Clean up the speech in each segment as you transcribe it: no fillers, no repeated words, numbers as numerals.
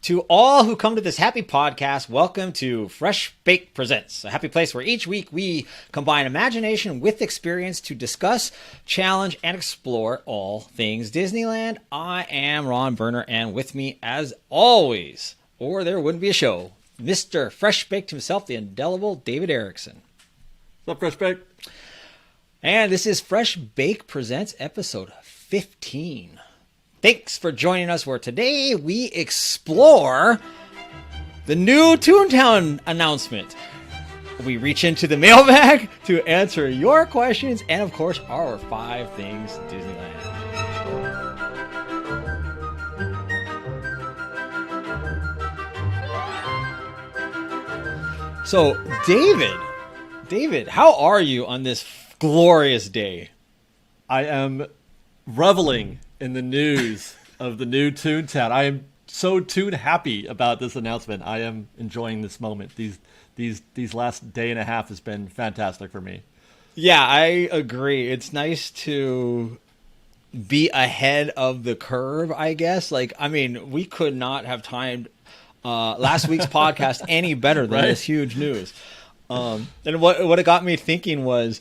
To all who come to this happy podcast, welcome to FreshBaked a happy place where each week we combine imagination with experience to discuss, challenge, and explore all things Disneyland. I am Ron Berner, and with me, as always, or there wouldn't be a show, Mr. FreshBaked himself, the indelible David Erickson. What's up, FreshBaked? And this is FreshBaked Presents episode 15. Thanks for joining us, where today we explore the new Toon Town announcement. We reach into the mailbag to answer your questions and, of course, our 5 things Disneyland. So, David, how are you on this glorious day? I am reveling in the news of the new Toon Town. I am so Toon happy about this announcement. I am enjoying this moment. These last day and a half has been fantastic for me. Yeah, I agree. It's nice to be ahead of the curve, I guess. We could not have timed last week's podcast any better than this huge news. And what it got me thinking was,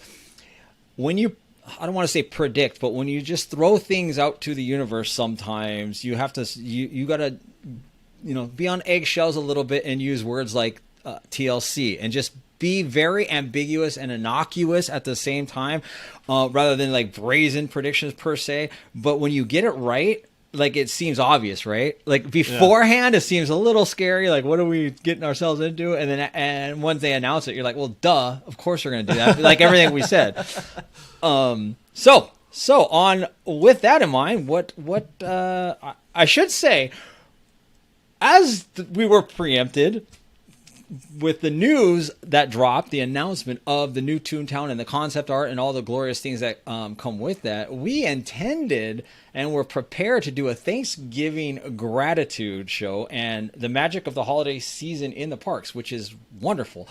when you, I don't want to say predict, but when you just throw things out to the universe, sometimes you have to, you got to, be on eggshells a little bit and use words like TLC and just be very ambiguous and innocuous at the same time, rather than like brazen predictions per se. But when you get it right, it seems obvious, right? Beforehand, It seems a little scary. What are we getting ourselves into? And once they announce it, you're like, well, duh, of course we're going to do that. Like everything we said. So on with that in mind, what I should say, as we were preempted with the news that dropped, the announcement of the new Toon Town and the concept art and all the glorious things that come with that, we intended and were prepared to do a Thanksgiving gratitude show and the magic of the holiday season in the parks, which is wonderful.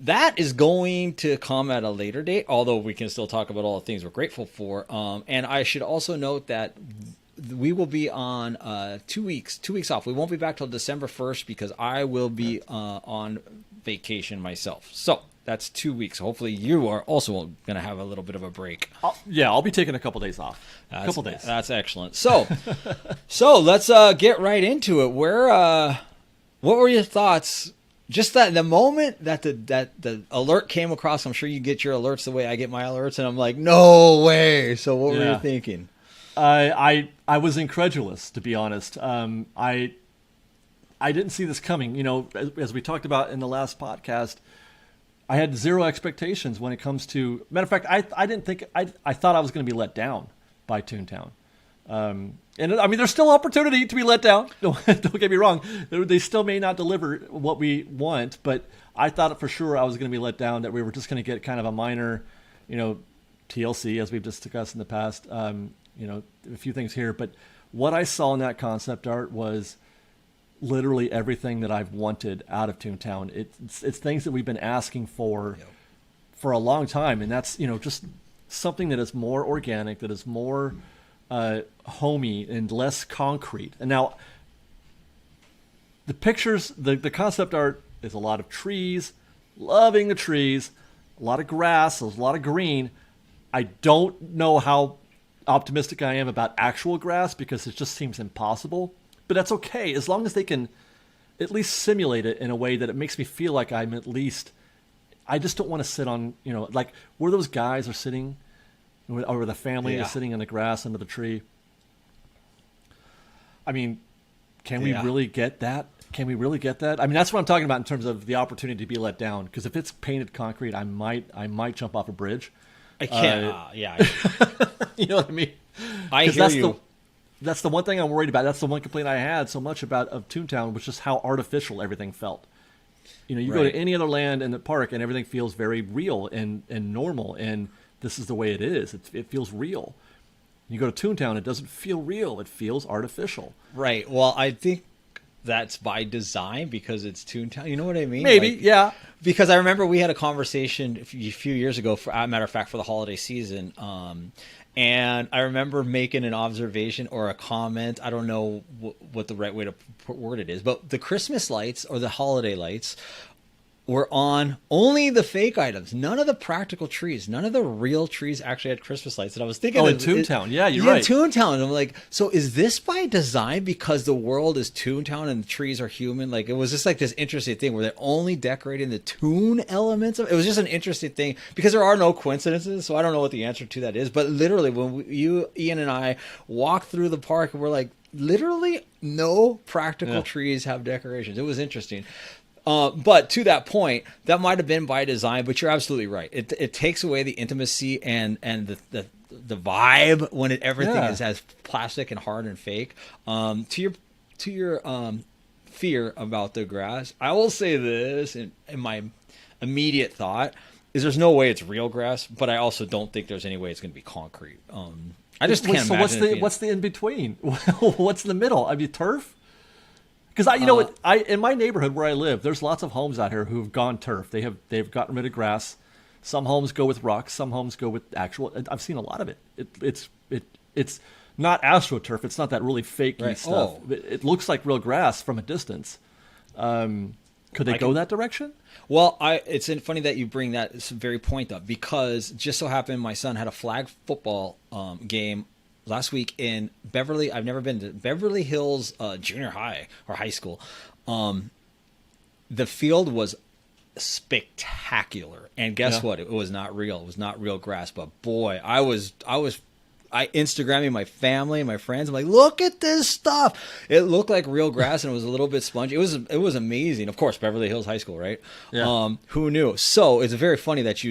That is going to come at a later date, although we can still talk about all the things we're grateful for. And I should also note that we will be on 2 weeks off. We won't be back till December 1st because I will be on vacation myself. So that's 2 weeks. Hopefully you are also going to have a little bit of a break. I'll be taking a couple days off. A couple days. That's excellent. So let's get right into it. What were your thoughts? Just that the moment that the alert came across, I'm sure you get your alerts the way I get my alerts, and I'm like, no way. So what were you thinking? I was incredulous, to be honest. I didn't see this coming. As we talked about in the last podcast, I had zero expectations when it comes to. Matter of fact, I didn't think I thought I was going to be let down by Toon Town. And there's still opportunity to be let down. Don't get me wrong. They still may not deliver what we want, but I thought for sure I was going to be let down, that we were just going to get kind of a minor, TLC, as we've discussed in the past, a few things here. But what I saw in that concept art was literally everything that I've wanted out of Toon Town. It's things that we've been asking for a long time. And that's, just something that is more organic, that is more homey and less concrete. And now the pictures, the concept art is a lot of trees, loving the trees, a lot of grass, there's a lot of green. I don't know how optimistic I am about actual grass because it just seems impossible, but that's okay as long as they can at least simulate it in a way that it makes me feel like I just don't want to sit on, where those guys are sitting, or the family is sitting in the grass under the tree. Can we really get that? Can we really get that? That's what I'm talking about in terms of the opportunity to be let down. Because if it's painted concrete, I might jump off a bridge. I can't. You know what I mean? I hear you. That's the one thing I'm worried about. That's the one complaint I had so much about of Toon Town, was just how artificial everything felt. You go to any other land in the park and everything feels very real and normal, and this is the way it is. It feels real. You go to Toon Town, it doesn't feel real. It feels artificial. Right. Well, I think that's by design because it's Toon Town. You know what I mean? Maybe, Like, yeah. because I remember we had a conversation a few years ago, for, as a matter of fact, for the holiday season. And I remember making an observation or a comment. I don't know what the right way to word it is, but the Christmas lights or the holiday lights were on only the fake items, none of the practical trees, none of the real trees actually had Christmas lights. And I was thinking, in Toontown, yeah, you're right. Toontown. And I'm like, so is this by design because the world is Toontown and the trees are human? Like, it was just like this interesting thing where they're only decorating the Toon elements of it. It was just an interesting thing because there are no coincidences. So I don't know what the answer to that is. But literally, when Ian and I walked through the park, and we're like, literally no practical trees have decorations. It was interesting. But to that point, that might have been by design, but you're absolutely right. It takes away the intimacy and the vibe when everything is as plastic and hard and fake. To your fear about the grass, I will say this in my immediate thought is there's no way it's real grass, but I also don't think there's any way it's going to be concrete. I just can't imagine. So what's the in between? What's in the middle? I mean, turf. Because in my neighborhood where I live, there's lots of homes out here who've gone turf. They've gotten rid of grass. Some homes go with rocks. Some homes go with actual. I've seen a lot of it. It's not astroturf. It's not that really fakey stuff. Oh. It looks like real grass from a distance. Could they go that direction? Well, it's funny that you bring that very point up because just so happened my son had a flag football game last week in Beverly. I've never been to Beverly Hills junior high or high school. The field was spectacular, and guess what? It was not real. It was not real grass. But boy, I Instagramming my family and my friends. I'm like, look at this stuff. It looked like real grass, and it was a little bit spongy. It was amazing. Of course, Beverly Hills High School, right? Yeah. Who knew? So it's very funny that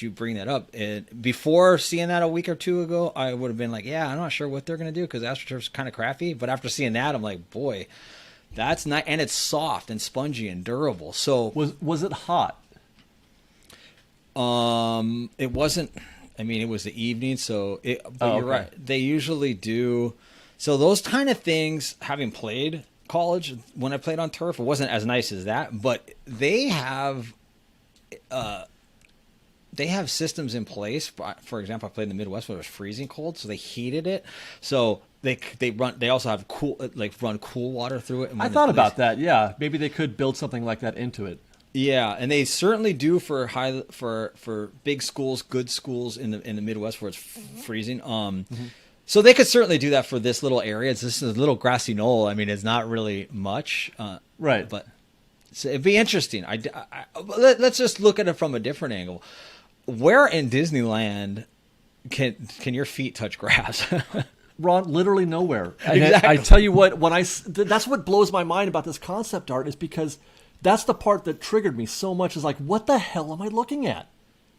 you bring that up. And before seeing that a week or two ago, I would have been like, yeah, I'm not sure what they're gonna do because AstroTurf's kind of crappy. But after seeing that, I'm like, boy, that's not, and it's soft and spongy and durable. So was it hot? It wasn't. I mean, it was the evening, so you're right. They usually do. So those kind of things, having played college, when I played on turf, it wasn't as nice as that, but they have systems in place. For example, I played in the Midwest where it was freezing cold, so they heated it. So they also have run cool water through it. I thought about that. Yeah, maybe they could build something like that into it. Yeah, and they certainly do for big schools, good schools in the Midwest where it's freezing. So they could certainly do that for this little area. This is a little grassy knoll. I mean, it's not really much, right? But so it'd be interesting. Let's just look at it from a different angle. Where in Disneyland can your feet touch grass? Ron, literally nowhere. Exactly. I tell you what, that's what blows my mind about this concept art is because that's the part that triggered me so much is like, what the hell am I looking at?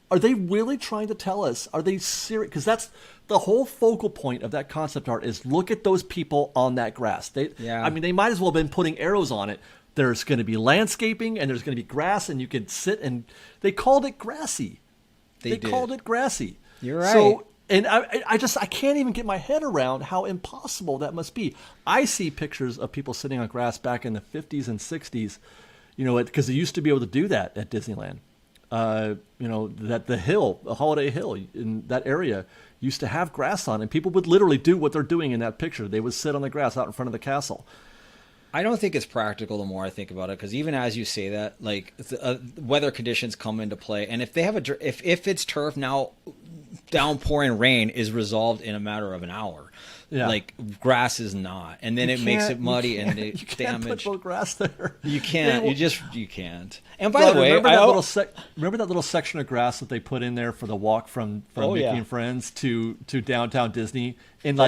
Are they really trying to tell us? Are they serious? Because that's the whole focal point of that concept art is look at those people on that grass. I mean, they might as well have been putting arrows on it. There's going to be landscaping and there's going to be grass and you could sit and they called it grassy. They called it grassy. You're right. So, and I can't even get my head around how impossible that must be. I see pictures of people sitting on grass back in the 50s and 60s. You know, because they used to be able to do that at Disneyland. That the Holiday Hill in that area used to have grass on, and people would literally do what they're doing in that picture. They would sit on the grass out in front of the castle. I don't think it's practical the more I think about it, because even as you say that, like weather conditions come into play, and if they have if it's turf now, downpouring rain is resolved in a matter of an hour. Yeah. Like grass is not, and then it makes it muddy and you can't damage. Put grass there. You can't. You can't. And by the way, remember that little section of grass that they put in there for the walk from Mickey and Friends to downtown Disney in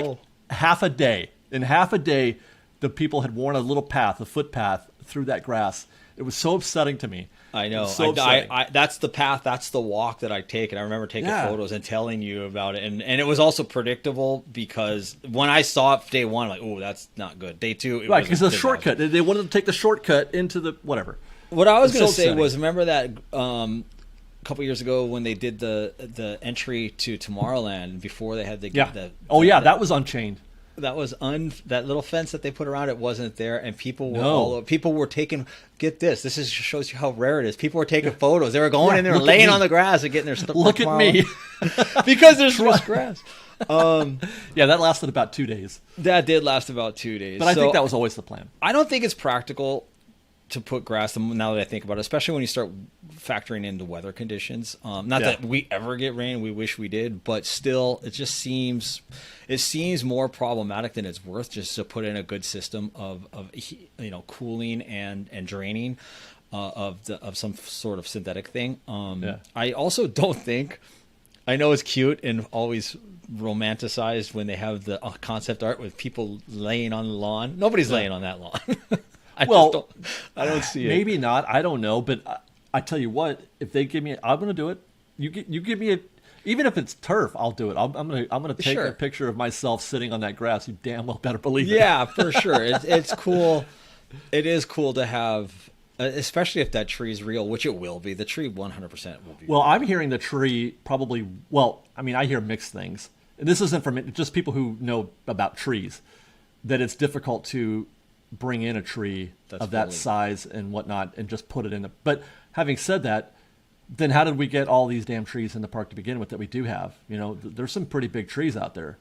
half a day. In half a day, the people had worn a little path, a footpath through that grass. It was so upsetting to me. I know. So that's the path. That's the walk that I take. And I remember taking photos and telling you about it. And it was also predictable because when I saw it day one, I'm like, oh, that's not good. Day two, right? Because the shortcut. They wanted to take the shortcut into the whatever. What I was going to say was, remember that a couple years ago when they did the entry to Tomorrowland before they had that was Unchained. that little fence that they put around it wasn't there, and people were No. people were taking. Get this is shows you how rare it is. People were taking photos. They were going in there and look at laying me. on the grass and getting their stuff. Look at me. Because there's just grass. Yeah, that lasted about 2 days. That did last about 2 days. But I think that was always the plan. I don't think it's practical to put grass, now that I think about it, especially when you start factoring in the weather conditions. Not that we ever get rain, we wish we did, but still, it seems more problematic than it's worth just to put in a good system of cooling and draining of some sort of synthetic thing. I also don't think, I know it's cute and always romanticized when they have the concept art with people laying on the lawn. Nobody's laying on that lawn. I don't see it. Maybe not. I don't know. But I tell you what, if they give me, I'm going to do it. You give me even if it's turf, I'll do it. I'm gonna take a picture of myself sitting on that grass. You damn well better believe it. Yeah, for sure. It's cool. It is cool to have, especially if that tree is real, which it will be. The tree 100% will be. Well, I'm hearing the tree probably. Well, I mean, I hear mixed things. And this isn't from just people who know about trees. That it's difficult to bring in a tree of that size and whatnot and just put it in. But having said that, then how did we get all these damn trees in the park to begin with that we do have? There's some pretty big trees out there.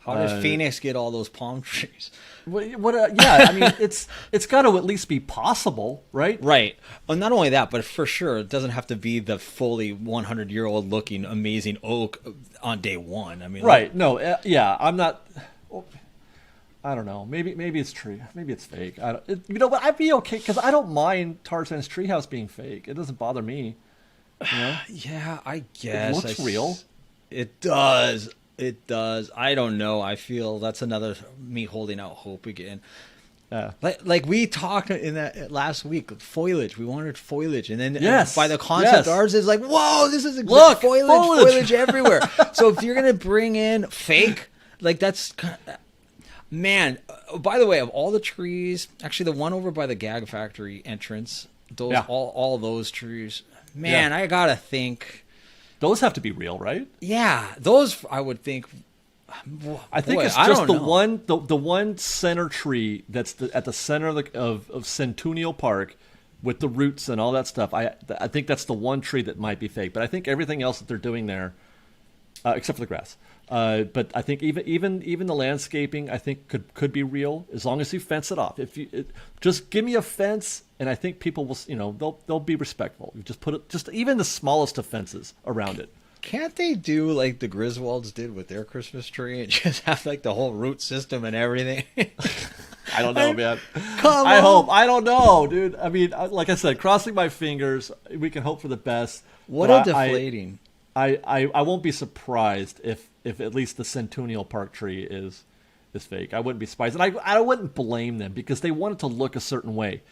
How did Phoenix get all those palm trees? Yeah, I mean, it's got to at least be possible, right? Right. Well, not only that, but for sure, it doesn't have to be the fully 100-year-old looking amazing oak on day one. I mean, right? No, yeah, I'm not. I don't know. Maybe it's tree. Maybe it's fake. But I'd be okay because I don't mind Tarzan's treehouse being fake. It doesn't bother me. Yeah, I guess it looks real. It does. It does. I don't know. I feel that's another me holding out hope again. Like we talked in that last week, foliage. We wanted foliage, and then by the concept art, it's like, whoa, this is foliage everywhere. So if you're gonna bring in fake, like that's. Man, by the way, of all the trees, actually the one over by the Gag Factory entrance, those all those trees, man, I gotta think. Those have to be real, right? Yeah, those I would think. I think it's just the one center tree that's at the center of Centennial Park with the roots and all that stuff. I think that's the one tree that might be fake, but I think everything else that they're doing there, except for the grass. But I think even the landscaping, I think could be real as long as you fence it off. Just give me a fence, and I think people will, they'll be respectful. You just put it, just even the smallest of fences around it. Can't they do like the Griswolds did with their Christmas tree and just have like the whole root system and everything? I don't know, man. I hope. I don't know, dude. I mean, like I said, crossing my fingers. We can hope for the best. What a deflating. I won't be surprised if at least the Centennial Park tree is fake. I wouldn't be surprised, and I wouldn't blame them because they want it to look a certain way.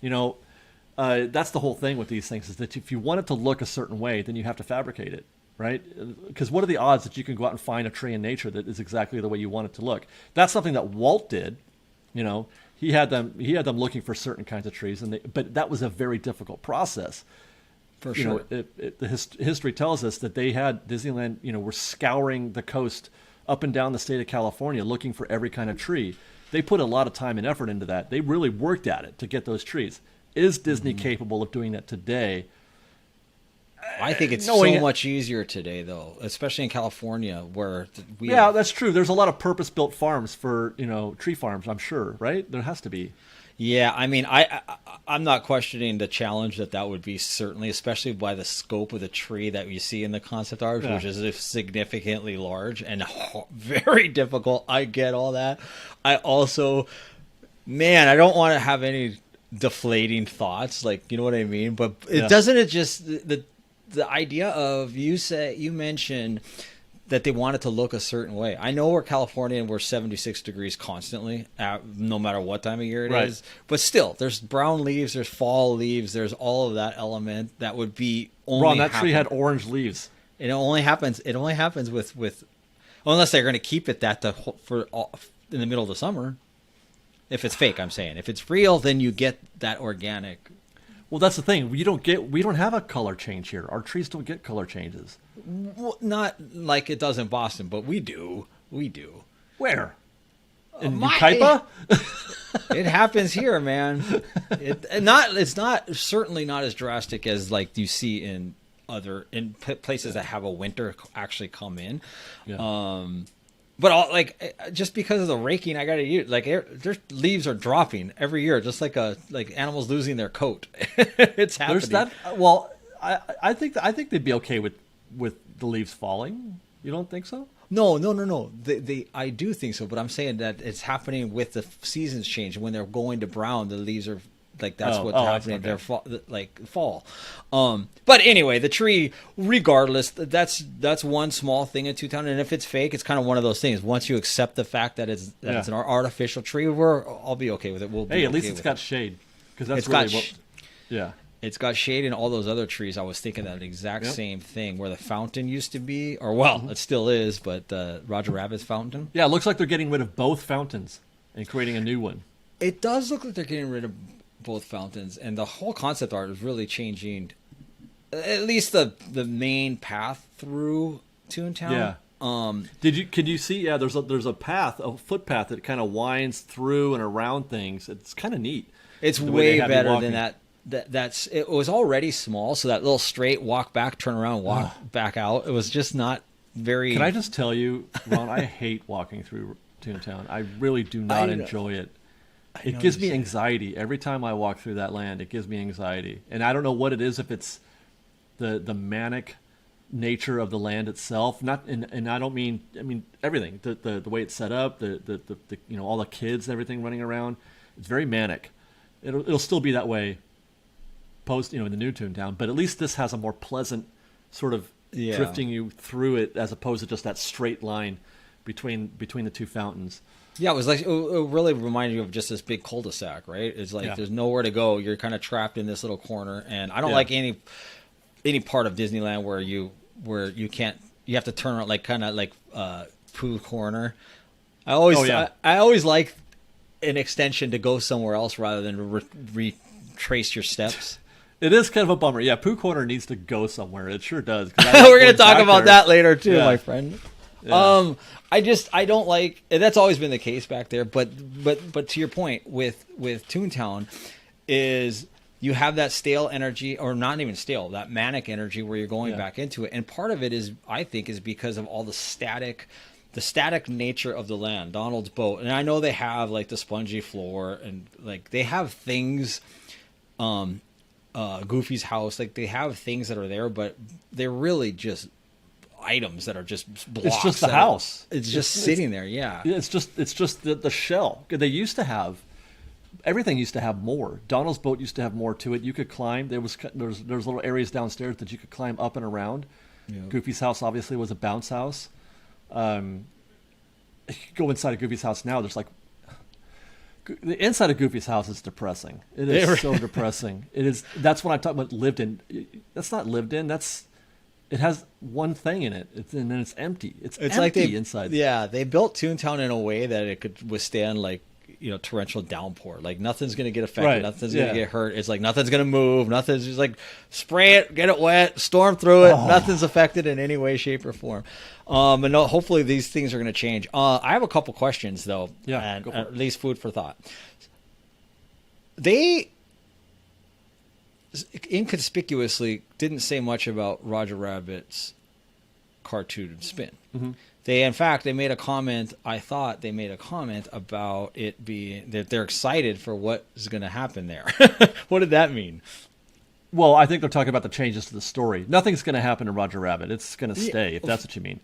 That's the whole thing with these things is that if you want it to look a certain way, then you have to fabricate it, right? Because what are the odds that you can go out and find a tree in nature that is exactly the way you want it to look? That's something that Walt did. He had them looking for certain kinds of trees, but that was a very difficult process. For sure. History tells us that they had Disneyland, were scouring the coast up and down the state of California looking for every kind of tree. They put a lot of time and effort into that. They really worked at it to get those trees. Is Disney capable of doing that today? I think it's so much easier today, though, especially in California where that's true. There's a lot of purpose-built farms for, tree farms, I'm sure, right? There has to be. Yeah, I mean, I'm not questioning the challenge that would be, certainly, especially by the scope of the tree that you see in the concept art, which is significantly large and very difficult. I get all that. I also, I don't want to have any deflating thoughts, like, you know what I mean? But doesn't it just the idea of you mentioned that they want it to look a certain way. I know we're California and we're 76 degrees constantly, no matter what time of year it is. But still, there's brown leaves, there's fall leaves, there's all of that element that would be only. Ron, that tree had orange leaves. It only happens with unless they're going to keep it in the middle of the summer. If it's fake, I'm saying. If it's real, then you get that organic. Well, that's the thing. We don't have a color change here. Our trees don't get color changes. Well, not like it does in Boston, but we do. We do. Where? in Ukaipa? It happens here, man. It's not certainly not as drastic as like you see in places that have a winter actually come in. Yeah. But just because of the raking, I gotta use their leaves are dropping every year, just like animals losing their coat. It's happening. There's that. Well, I think they'd be okay with the leaves falling. You don't think so? No. I do think so, but I'm saying that it's happening with the seasons change. When they're going to brown, the leaves are that's what's happening. Okay. They're fall. But anyway, the tree, regardless, that's one small thing in Toontown. And if it's fake, it's kind of one of those things. Once you accept the fact that it's an artificial tree, I'll be okay with it. At least it's got shade, because that's really yeah. It's got shade in all those other trees. I was thinking that exact same thing where the fountain used to be, or it still is, but Roger Rabbit's fountain. Yeah, it looks like they're getting rid of both fountains and creating a new one. It does look like they're getting rid of both fountains, and the whole concept art is really changing. At least the main path through Toontown. Yeah. Could you see? Yeah, there's a path, a footpath that kind of winds through and around things. It's kind of neat. It's way better than that. It was already small, so that little straight walk back, turn around, walk back out. It was just not very. Can I just tell you, Ron? I hate walking through Toontown. I really do not enjoy it. It gives me anxiety every time I walk through that land. It gives me anxiety, and I don't know what it is. If it's the manic nature of the land itself, and I don't mean. I mean everything. The way it's set up, the all the kids and everything running around. It's very manic. It'll still be that way. In the new Toontown, but at least this has a more pleasant sort of drifting you through it, as opposed to just that straight line between the two fountains. Yeah, it was like it really reminded you of just this big cul-de-sac, right? It's like there's nowhere to go. You're kind of trapped in this little corner, and I don't like any part of Disneyland where you have to turn around, like kind of like Pooh Corner. I always like an extension to go somewhere else rather than retrace your steps. It is kind of a bummer. Yeah, Pooh Corner needs to go somewhere. It sure does. We're going to talk about that later too, my friend. Yeah. I don't like. That's always been the case back there. But to your point with Toontown, is you have that stale energy, or not even stale, that manic energy where you're going back into it, and part of it is, I think, is because of all the static nature of the land. Donald's boat, and I know they have like the spongy floor, and like they have things. Goofy's house, like they have things that are there, but they're really just items that are just blocks. It's just the house. It's just sitting there. Yeah. It's just the shell. They used to have everything. Used to have more. Donald's boat used to have more to it. You could climb. There was little areas downstairs that you could climb up and around. Yeah. Goofy's house obviously was a bounce house. You go inside of Goofy's house now. There's like. The inside of Goofy's house is depressing. It is so depressing. It is. That's when I talk about lived in. That's not lived in. It has one thing in it, and then it's empty. It's empty like inside. Yeah, they built Toontown in a way that it could withstand torrential downpour. Like nothing's gonna get affected. Right. Nothing's gonna get hurt. It's like nothing's gonna move. Nothing's just like spray it, get it wet, storm through it. Nothing's affected in any way, shape, or form. And hopefully these things are going to change. I have a couple questions though. Yeah, and at least food for thought. They inconspicuously didn't say much about Roger Rabbit's cartoon spin. Mm-hmm. They made a comment. I thought they made a comment about it being that they're excited for what is going to happen there. What did that mean? Well, I think they're talking about the changes to the story. Nothing's going to happen to Roger Rabbit. It's going to stay, if that's what you mean.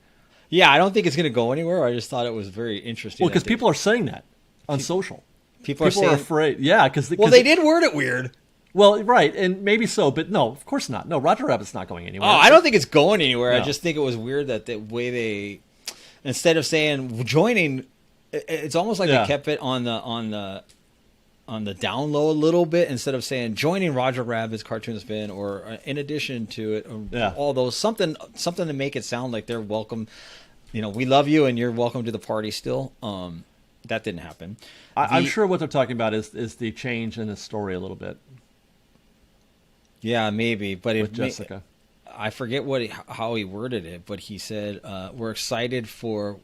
Yeah, I don't think it's going to go anywhere. I just thought it was very interesting. Well, because people are saying that on social. People are afraid. Yeah, because they did word it weird. Well, right, and maybe so, but no, of course not. No, Roger Rabbit's not going anywhere. Oh, I don't think it's going anywhere. No. I just think it was weird that the way they, instead of saying joining, it's almost like they kept it on the down low a little bit, instead of saying joining Roger Rabbit's cartoon spin, or in addition to it, all those something to make it sound like they're welcome. We love you and you're welcome to the party still. That didn't happen. I'm sure what they're talking about is the change in the story a little bit. Yeah, maybe, but with Jessica, I forget how he worded it, but he said we're excited for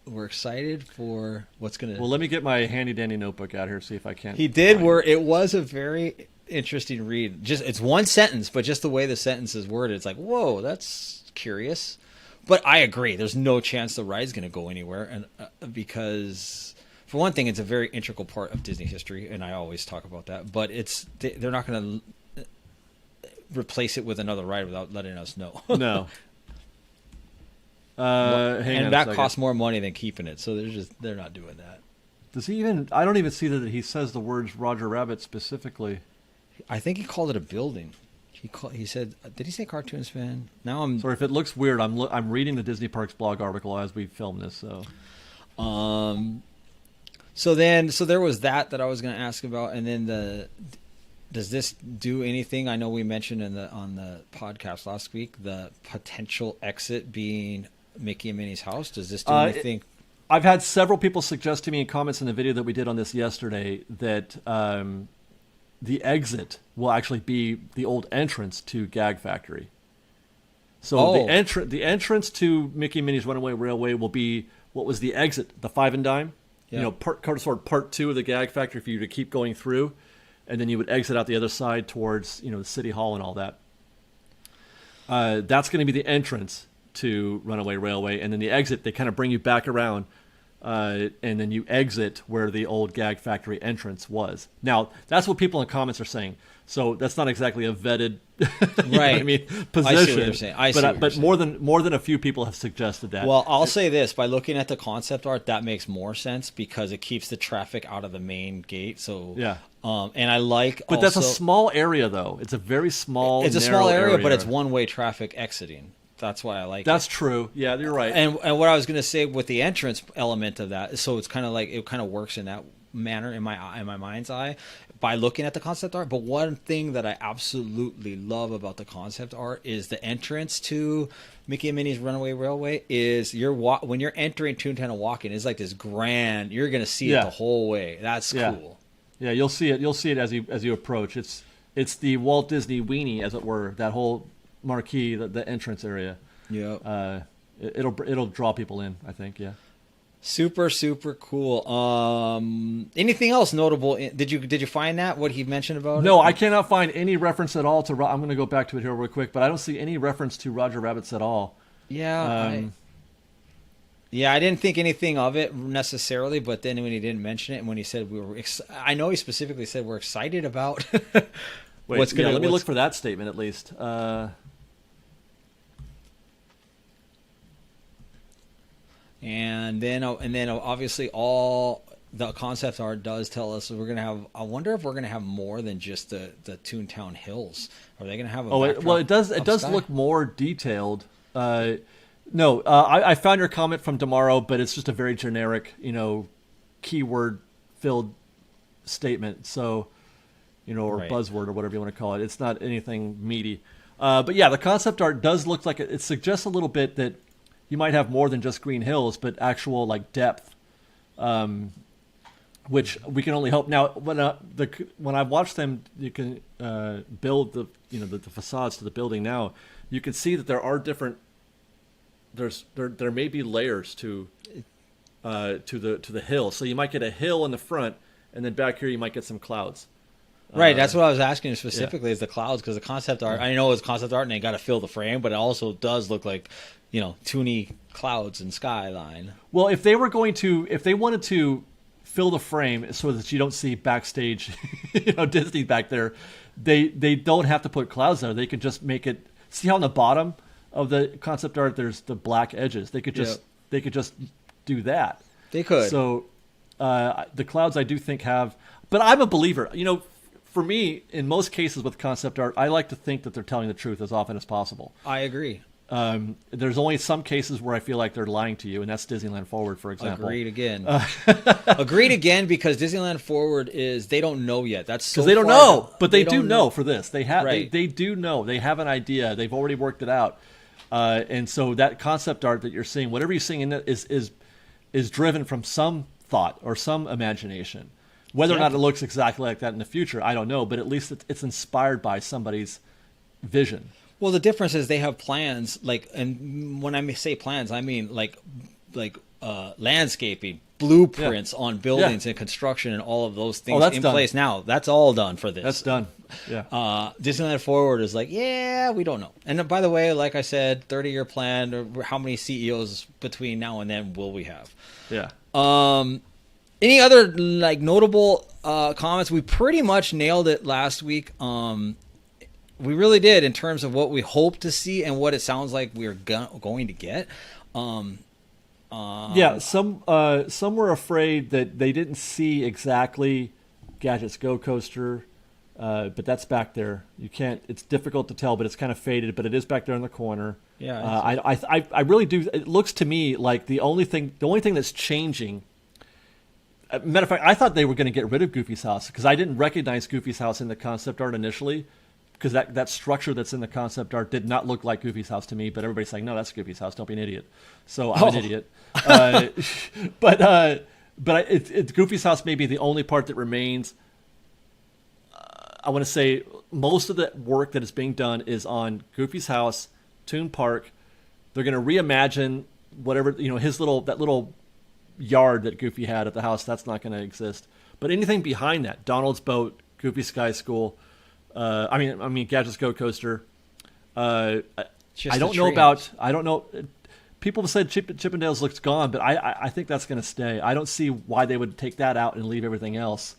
we're excited for what's gonna. Well, let me get my handy dandy notebook out here, see if I can. He did where it was a very interesting read. Just it's one sentence, but just the way the sentence is worded, it's like, whoa, that's curious. But I agree. There's no chance the ride's going to go anywhere, and because for one thing, it's a very integral part of Disney history, and I always talk about that. But they're not going to replace it with another ride without letting us know. No. And that costs more money than keeping it, so they're not doing that. Does he even? I don't even see that he says the words Roger Rabbit specifically. I think he called it a building. He said, did he say cartoon span? Now I'm sorry if it looks weird. I'm reading the Disney Parks blog article as we film this. So there was that I was going to ask about, and then does this do anything? I know we mentioned on the podcast last week the potential exit being Mickey and Minnie's house. Does this do anything? I've had several people suggest to me in comments in the video that we did on this yesterday that the exit will actually be the old entrance to Gag Factory. So the entrance to Mickey and Minnie's Runaway Railway will be what was the exit, the Five and Dime. Yeah. You know, part two of the Gag Factory for you to keep going through, and then you would exit out the other side towards the City Hall and all that. That's going to be the entrance to Runaway Railway, and then the exit, they kind of bring you back around. And then you exit where the old Gag Factory entrance was. Now, that's what people in the comments are saying. So that's not exactly a vetted, right? Position. I see what you're saying. But more than a few people have suggested that. Well, I'll say this: by looking at the concept art, that makes more sense because it keeps the traffic out of the main gate. So yeah. And I like. But that's a small area, though. It's a very small. It's a small area, but it's one-way traffic exiting. That's why I like That's true. Yeah, you're right. And what I was going to say with the entrance element of that, so it's kind of like it kind of works in that manner in my mind's eye by looking at the concept art. But one thing that I absolutely love about the concept art is the entrance to Mickey and Minnie's Runaway Railway is when you're entering Toon Town and walking, it's like this grand. You're going to see it the whole way. That's cool. Yeah, you'll see it. You'll see it as you approach. It's the Walt Disney Weenie, as it were. That whole marquee, the entrance area. Yeah. It'll draw people in, I think. Yeah. Super, super cool. Anything else notable? Did you find that what he mentioned about it? No, I cannot find any reference at all to. I'm going to go back to it here real quick, but I don't see any reference to Roger Rabbits at all. Yeah. I didn't think anything of it necessarily, but then when he didn't mention it, and when he said I know he specifically said we're excited about what's going to. Let me look for that statement at least. And then obviously all the concept art does tell us we're gonna have. I wonder if we're gonna have more than just the Toontown Hills. Are they gonna have? It does look more detailed. No, I found your comment from tomorrow, but it's just a very generic, keyword filled statement. So, or buzzword or whatever you want to call it. It's not anything meaty. But yeah, the concept art does look like it suggests a little bit that you might have more than just green hills, but actual depth, which we can only hope. Now, when I watch them, you can build the facades to the building. Now, you can see that there are different. There may be layers to the hill. So you might get a hill in the front, and then back here you might get some clouds. Right, that's what I was asking specifically is the clouds, because the concept art. I know it's concept art, and they got to fill the frame, but it also does look like toony clouds and skyline. Well, if they wanted to fill the frame so that you don't see backstage, Disney back there, they don't have to put clouds there. They could just make it. See how on the bottom of the concept art there's the black edges. They could just do that. They could. So the clouds I do think have, but I'm a believer. For me, in most cases with concept art, I like to think that they're telling the truth as often as possible. I agree. There's only some cases where I feel like they're lying to you, and that's Disneyland Forward, for example. Agreed again. Agreed again, because Disneyland Forward they don't know yet. That's because they don't know, but they do know for this. They have. Right. They do know. They have an idea. They've already worked it out, and so that concept art that you're seeing, whatever you're seeing in it, is driven from some thought or some imagination. Whether or not it looks exactly like that in the future, I don't know, but at least it's inspired by somebody's vision. Well, the difference is they have plans, and when I say plans, I mean like landscaping, blueprints on buildings and construction and all of those things in place now. That's all done for this. That's done. Yeah. Disneyland Forward is like, yeah, we don't know. And by the way, like I said, 30-year plan. Or how many CEOs between now and then will we have? Yeah. Any other like notable comments? We pretty much nailed it last week. We really did in terms of what we hope to see and what it sounds like we're going to get. Yeah, some were afraid that they didn't see exactly Gadget's Go Coaster, but that's back there. You can't. It's difficult to tell, but it's kind of faded. But it is back there in the corner. Yeah, I really do. It looks to me like the only thing that's changing. Matter of fact, I thought they were going to get rid of Goofy's house because I didn't recognize Goofy's house in the concept art initially. Because that structure that's in the concept art did not look like Goofy's house to me, but everybody's saying, no, that's Goofy's house. Don't be an idiot. So I'm an idiot. But Goofy's house may be the only part that remains. I want to say most of the work that is being done is on Goofy's house, Toon Park. They're going to reimagine whatever, that little yard that Goofy had at the house. That's not going to exist. But anything behind that, Donald's Boat, Goofy Sky School, I mean, Gadget's Go Coaster. I don't know. People have said Chippendales looks gone, but I think that's going to stay. I don't see why they would take that out and leave everything else.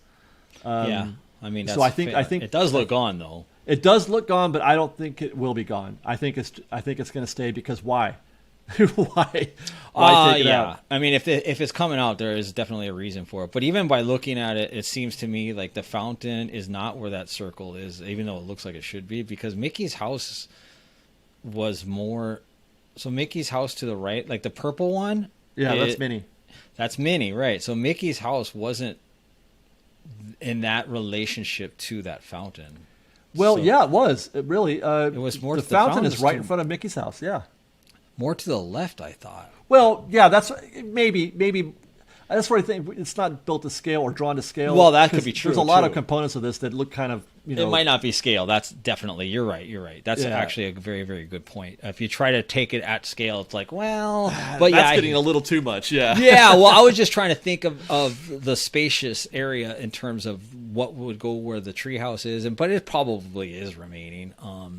Yeah, I mean, that's so I think it does look gone though. It does look gone, but I don't think it will be gone. I think it's going to stay because why? Why take it out? I mean, if it's coming out, there is definitely a reason for it. But even by looking at it, it seems to me like the fountain is not where that circle is, even though it looks like it should be, because Mickey's house was more. So Mickey's house to the right, like the purple one. Yeah, that's Minnie. That's Minnie, right? So Mickey's house wasn't in that relationship to that fountain. Well, yeah, it was. It really. It was more. The fountain is right in front of Mickey's house. Yeah. More to the left, I thought. Well, yeah, that's maybe. That's where I think it's not built to scale or drawn to scale. Well, that could be true. There's a lot of components of this that look kind of, It might not be scale. That's definitely. You're right. That's actually a very, very good point. If you try to take it at scale, it's like, well, but that's getting a little too much. Yeah. Yeah. Well, I was just trying to think of the spacious area in terms of what would go where the treehouse is, but it probably is remaining.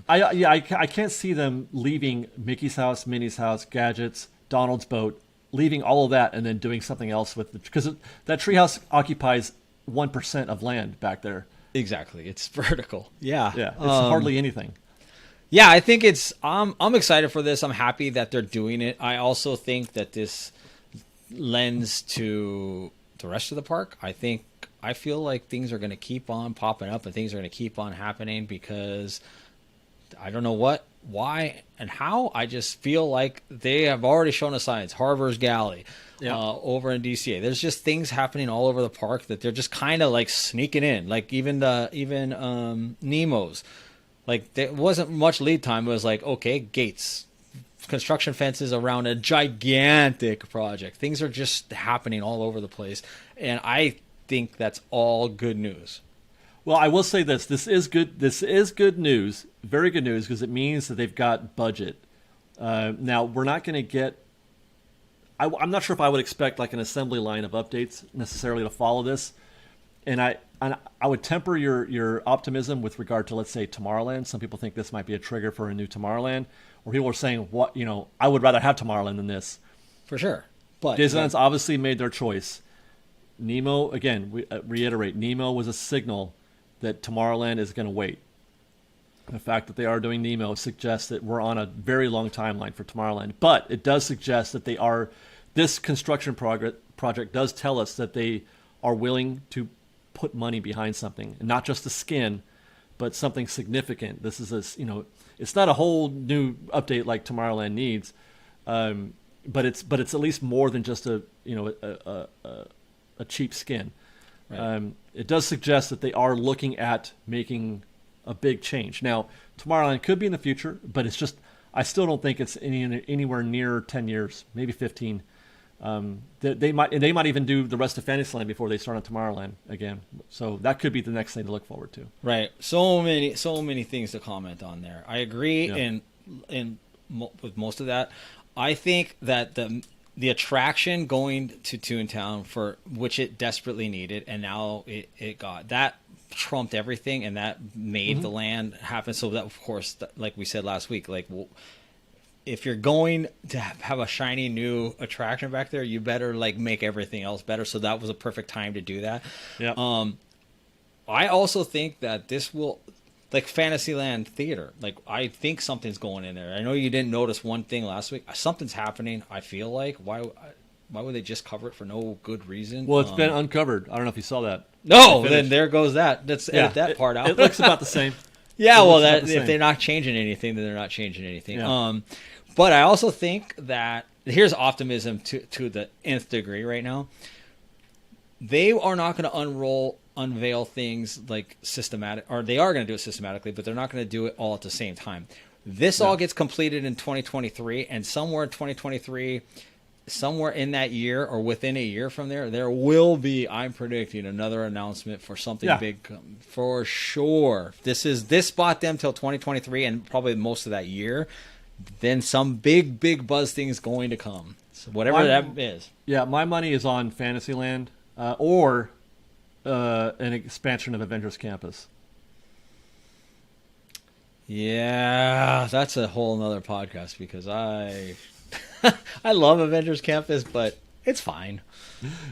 I can't see them leaving Mickey's house, Minnie's house, Gadget's, Donald's Boat, leaving all of that and then doing something else with it, because that treehouse occupies 1% of land back there. Exactly, it's vertical. Yeah, it's hardly anything. Yeah, I think it's. I'm excited for this. I'm happy that they're doing it. I also think that this lends to the rest of the park. I feel like things are going to keep on popping up and things are going to keep on happening because I don't know why, and how. I just feel like they have already shown us signs. Harbor's Galley, over in DCA. There's just things happening all over the park that they're just kind of like sneaking in. Like even Nemo's. Like there wasn't much lead time. It was like, okay, gates, construction fences around a gigantic project. Things are just happening all over the place, and I think that's all good news. Well, I will say this. This is good. This is good news. Very good news, because it means that they've got budget. Now, we're not going to get... I'm not sure if I would expect like an assembly line of updates necessarily to follow this. And I would temper your optimism with regard to, let's say, Tomorrowland. Some people think this might be a trigger for a new Tomorrowland. Or people are saying, I would rather have Tomorrowland than this. For sure. But Disneyland's obviously made their choice. Nemo, again, we reiterate, Nemo was a signal that Tomorrowland is going to wait. The fact that they are doing Nemo suggests that we're on a very long timeline for Tomorrowland. But it does suggest that this construction project does tell us that they are willing to put money behind something, and not just the skin, but something significant. This is it's not a whole new update like Tomorrowland needs, but it's at least more than just a cheap skin. Right. It does suggest that they are looking at making a big change. Now, Tomorrowland could be in the future, but it's just, I still don't think it's anywhere near 10 years, maybe 15. They might even do the rest of Fantasyland before they start on Tomorrowland again. So that could be the next thing to look forward to. Right. So many things to comment on there. I agree with most of that. I think that the attraction going to Toontown, for which it desperately needed, and now it got that trumped everything, and that made the land happen. So that, of course, like we said last week, like, if you're going to have a shiny new attraction back there, you better like make everything else better. So that was a perfect time to do that. Yeah. I also think that this will, like Fantasyland Theater, like I think something's going in there. I know you didn't notice one thing last week. Something's happening. I feel like why would they just cover it for no good reason? Well, it's been uncovered. I don't know if you saw that. No, then there goes that. Let's edit that part out. It looks about the same. Yeah, well, if they're not changing anything, then they're not changing anything. Yeah. But I also think that here's optimism to the nth degree right now. They are not going to unveil things like systematic, or they are going to do it systematically, but they're not going to do it all at the same time. This all gets completed in 2023, and somewhere in 2023, somewhere in that year or within a year from there will be, I'm predicting, another announcement for something big for sure. This bought them till 2023 and probably most of that year. Then some big buzz thing is going to come. So whatever that is. Yeah, my money is on Fantasyland or an expansion of Avengers Campus. Yeah, that's a whole nother podcast because I love Avengers Campus, but it's fine.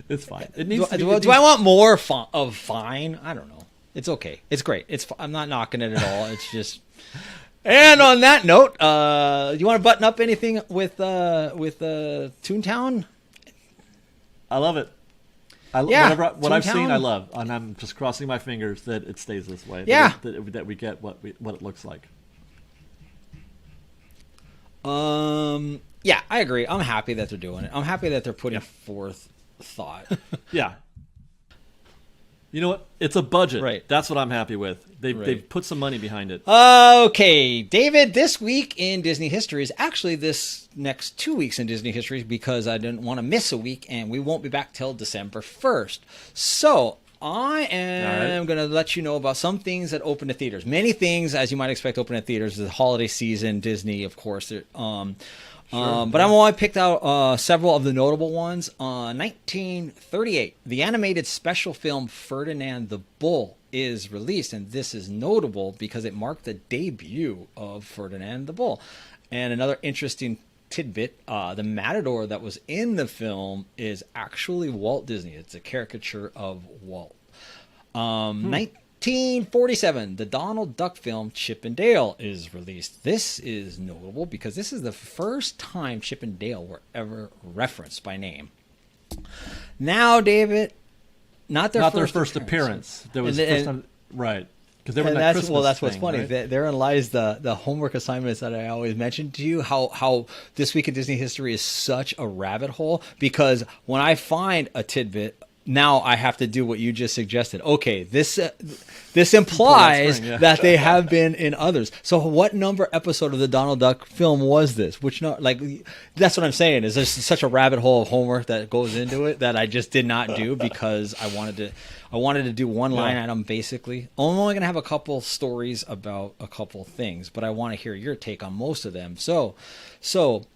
It's fine. It needs do I want more of fine? I don't know. It's okay. It's great. I'm not knocking it at all. It's just. And on that note, you want to button up anything with Toontown? I love it. What I've seen, I love, and I'm just crossing my fingers that it stays this way. Yeah, that we get what it looks like. Yeah, I agree. I'm happy that they're doing it. I'm happy that they're putting forth thought. Yeah. You know what? It's a budget. Right. That's what I'm happy with. They've put some money behind it. Okay, David, this week in Disney history is actually this next 2 weeks in Disney history because I didn't want to miss a week, and we won't be back till December 1st. So I am going to let you know about some things that open to theaters. Many things, as you might expect, open at theaters. The holiday season, Disney, of course. But I've only picked out several of the notable ones. 1938, the animated special film Ferdinand the Bull is released, and this is notable because it marked the debut of Ferdinand the Bull. And another interesting tidbit, the matador that was in the film is actually Walt Disney. It's a caricature of Walt. 1947, the Donald Duck film Chippendale is released. This is notable because this is the first time Chip and Dale were ever referenced by name. Now, David, not their first appearance. There was the first time, right? Because they were in that Christmas that's what's thing, funny. Right? Therein lies the homework assignments that I always mentioned to you. How this week in Disney history is such a rabbit hole because when I find a tidbit. Now I have to do what you just suggested. Okay, this implies that they have been in others. So what number episode of the Donald Duck film was this? That's what I'm saying. Is there's such a rabbit hole of homework that goes into it that I just did not do because I wanted to do one line item basically. I'm only gonna have a couple stories about a couple things, but I want to hear your take on most of them. So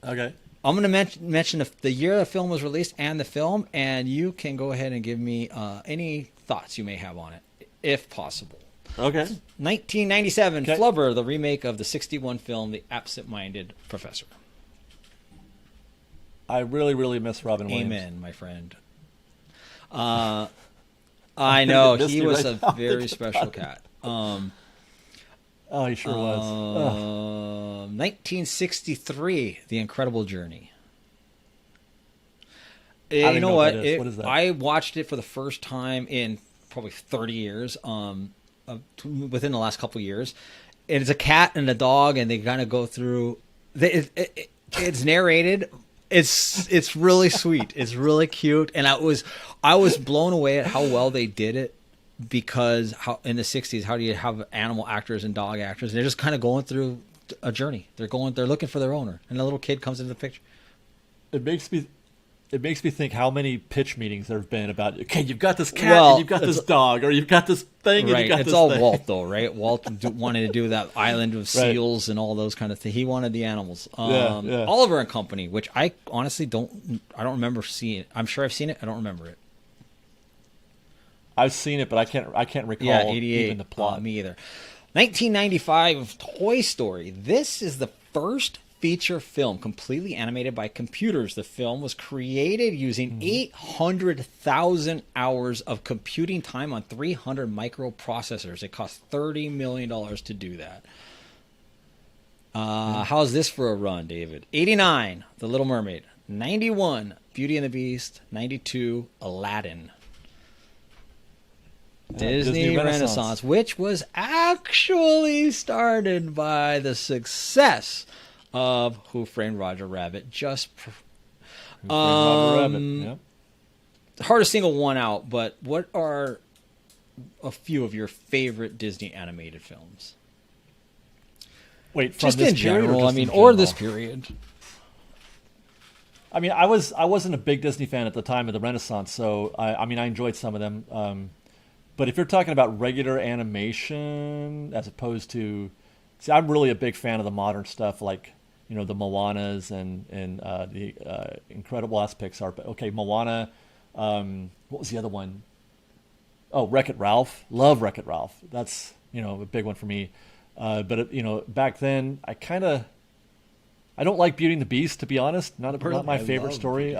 Okay. I'm going to mention the year the film was released and the film, and you can go ahead and give me any thoughts you may have on it, if possible. Okay. 1997, Flubber, the remake of the 61 film The Absent-Minded Professor. I really, really miss Robin Williams. Amen, my friend. I know, he was a very special cat. Oh, he sure was. 1963, The Incredible Journey. You know what? What is that? I watched it for the first time in probably 30 years, within the last couple of years. It's a cat and a dog, and they kind of go through. It's narrated. It's really sweet. It's really cute, and I was blown away at how well they did it. Because in the 60s, how do you have animal actors and dog actors? And they're just kind of going through a journey. They're looking for their owner, and a little kid comes into the picture. It makes me it makes me think how many pitch meetings there have been about, okay, you've got this cat, and you've got this dog, or you've got this thing, and you've got it's this all thing. Walt, though, right? Walt wanted to do that island of seals and all those kind of things. He wanted the animals. Oliver and Company, which I honestly don't remember seeing it. I'm sure I've seen it. I don't remember it. I've seen it, but I can't recall even the plot. Me either. 1995, Toy Story. This is the first feature film completely animated by computers. The film was created using 800,000 hours of computing time on 300 microprocessors. It cost $30 million to do that. How's this for a run, David? 89, The Little Mermaid. 91, Beauty and the Beast. 92, Aladdin. Disney Renaissance, which was actually started by the success of Who Framed Roger Rabbit. Hard to single one out, but what are a few of your favorite Disney animated films? Wait, from just this in general, or this period. I mean, I wasn't a big Disney fan at the time of the Renaissance, so I enjoyed some of them. But if you're talking about regular animation as opposed to, see, I'm really a big fan of the modern stuff, like, you know, the Moanas and the Incredible Pixar. But okay, Moana. What was the other one? Oh, Wreck-It Ralph. Love Wreck-It Ralph. That's, you know, a big one for me. But you know, back then I don't like Beauty and the Beast, to be honest. Not my favorite story.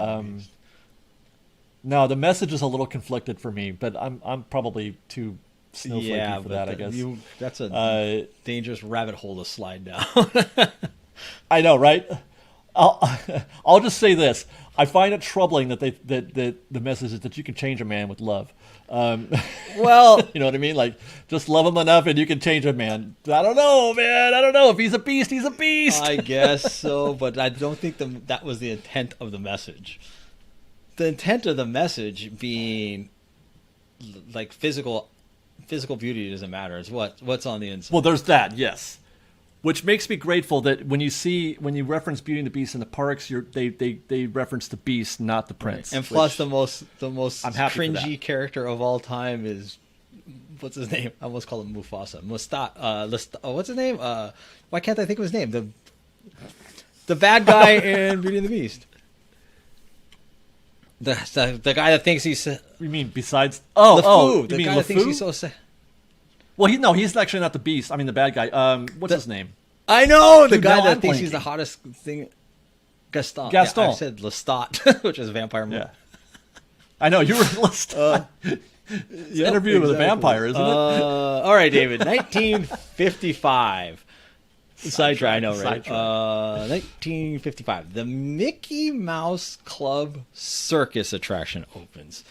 No, the message is a little conflicted for me, but I'm probably too snowflakey for that, I guess. That's a dangerous rabbit hole to slide down. I know, right? I'll just say this: I find it troubling that the message is that you can change a man with love. Well, you know what I mean? Like, just love him enough, and you can change a man. I don't know, man. I don't know. If he's a beast, he's a beast. I guess so, but I don't think that was the intent of the message. The intent of the message being like physical beauty doesn't matter. It's what's on the inside. Well, there's that, yes. Which makes me grateful that when you reference Beauty and the Beast in the parks, they reference the Beast, not the Prince. Right. And plus, the most cringy character of all time is, what's his name? I almost call him Mufasa. What's his name? Why can't I think of his name? The bad guy in Beauty and the Beast. The guy that thinks he's. You mean besides? The guy that thinks he's so. Well, he's actually not the Beast. I mean, the bad guy. What's his name? I know the guy that thinks he's the hottest thing. Gaston. Yeah, I said Lestat, which is a vampire movie. Yeah. I know you were Lestat. Interview with a vampire, isn't it? All right, David. 1955. Sidetrack, I know, right? 1955. The Mickey Mouse Club Circus attraction opens.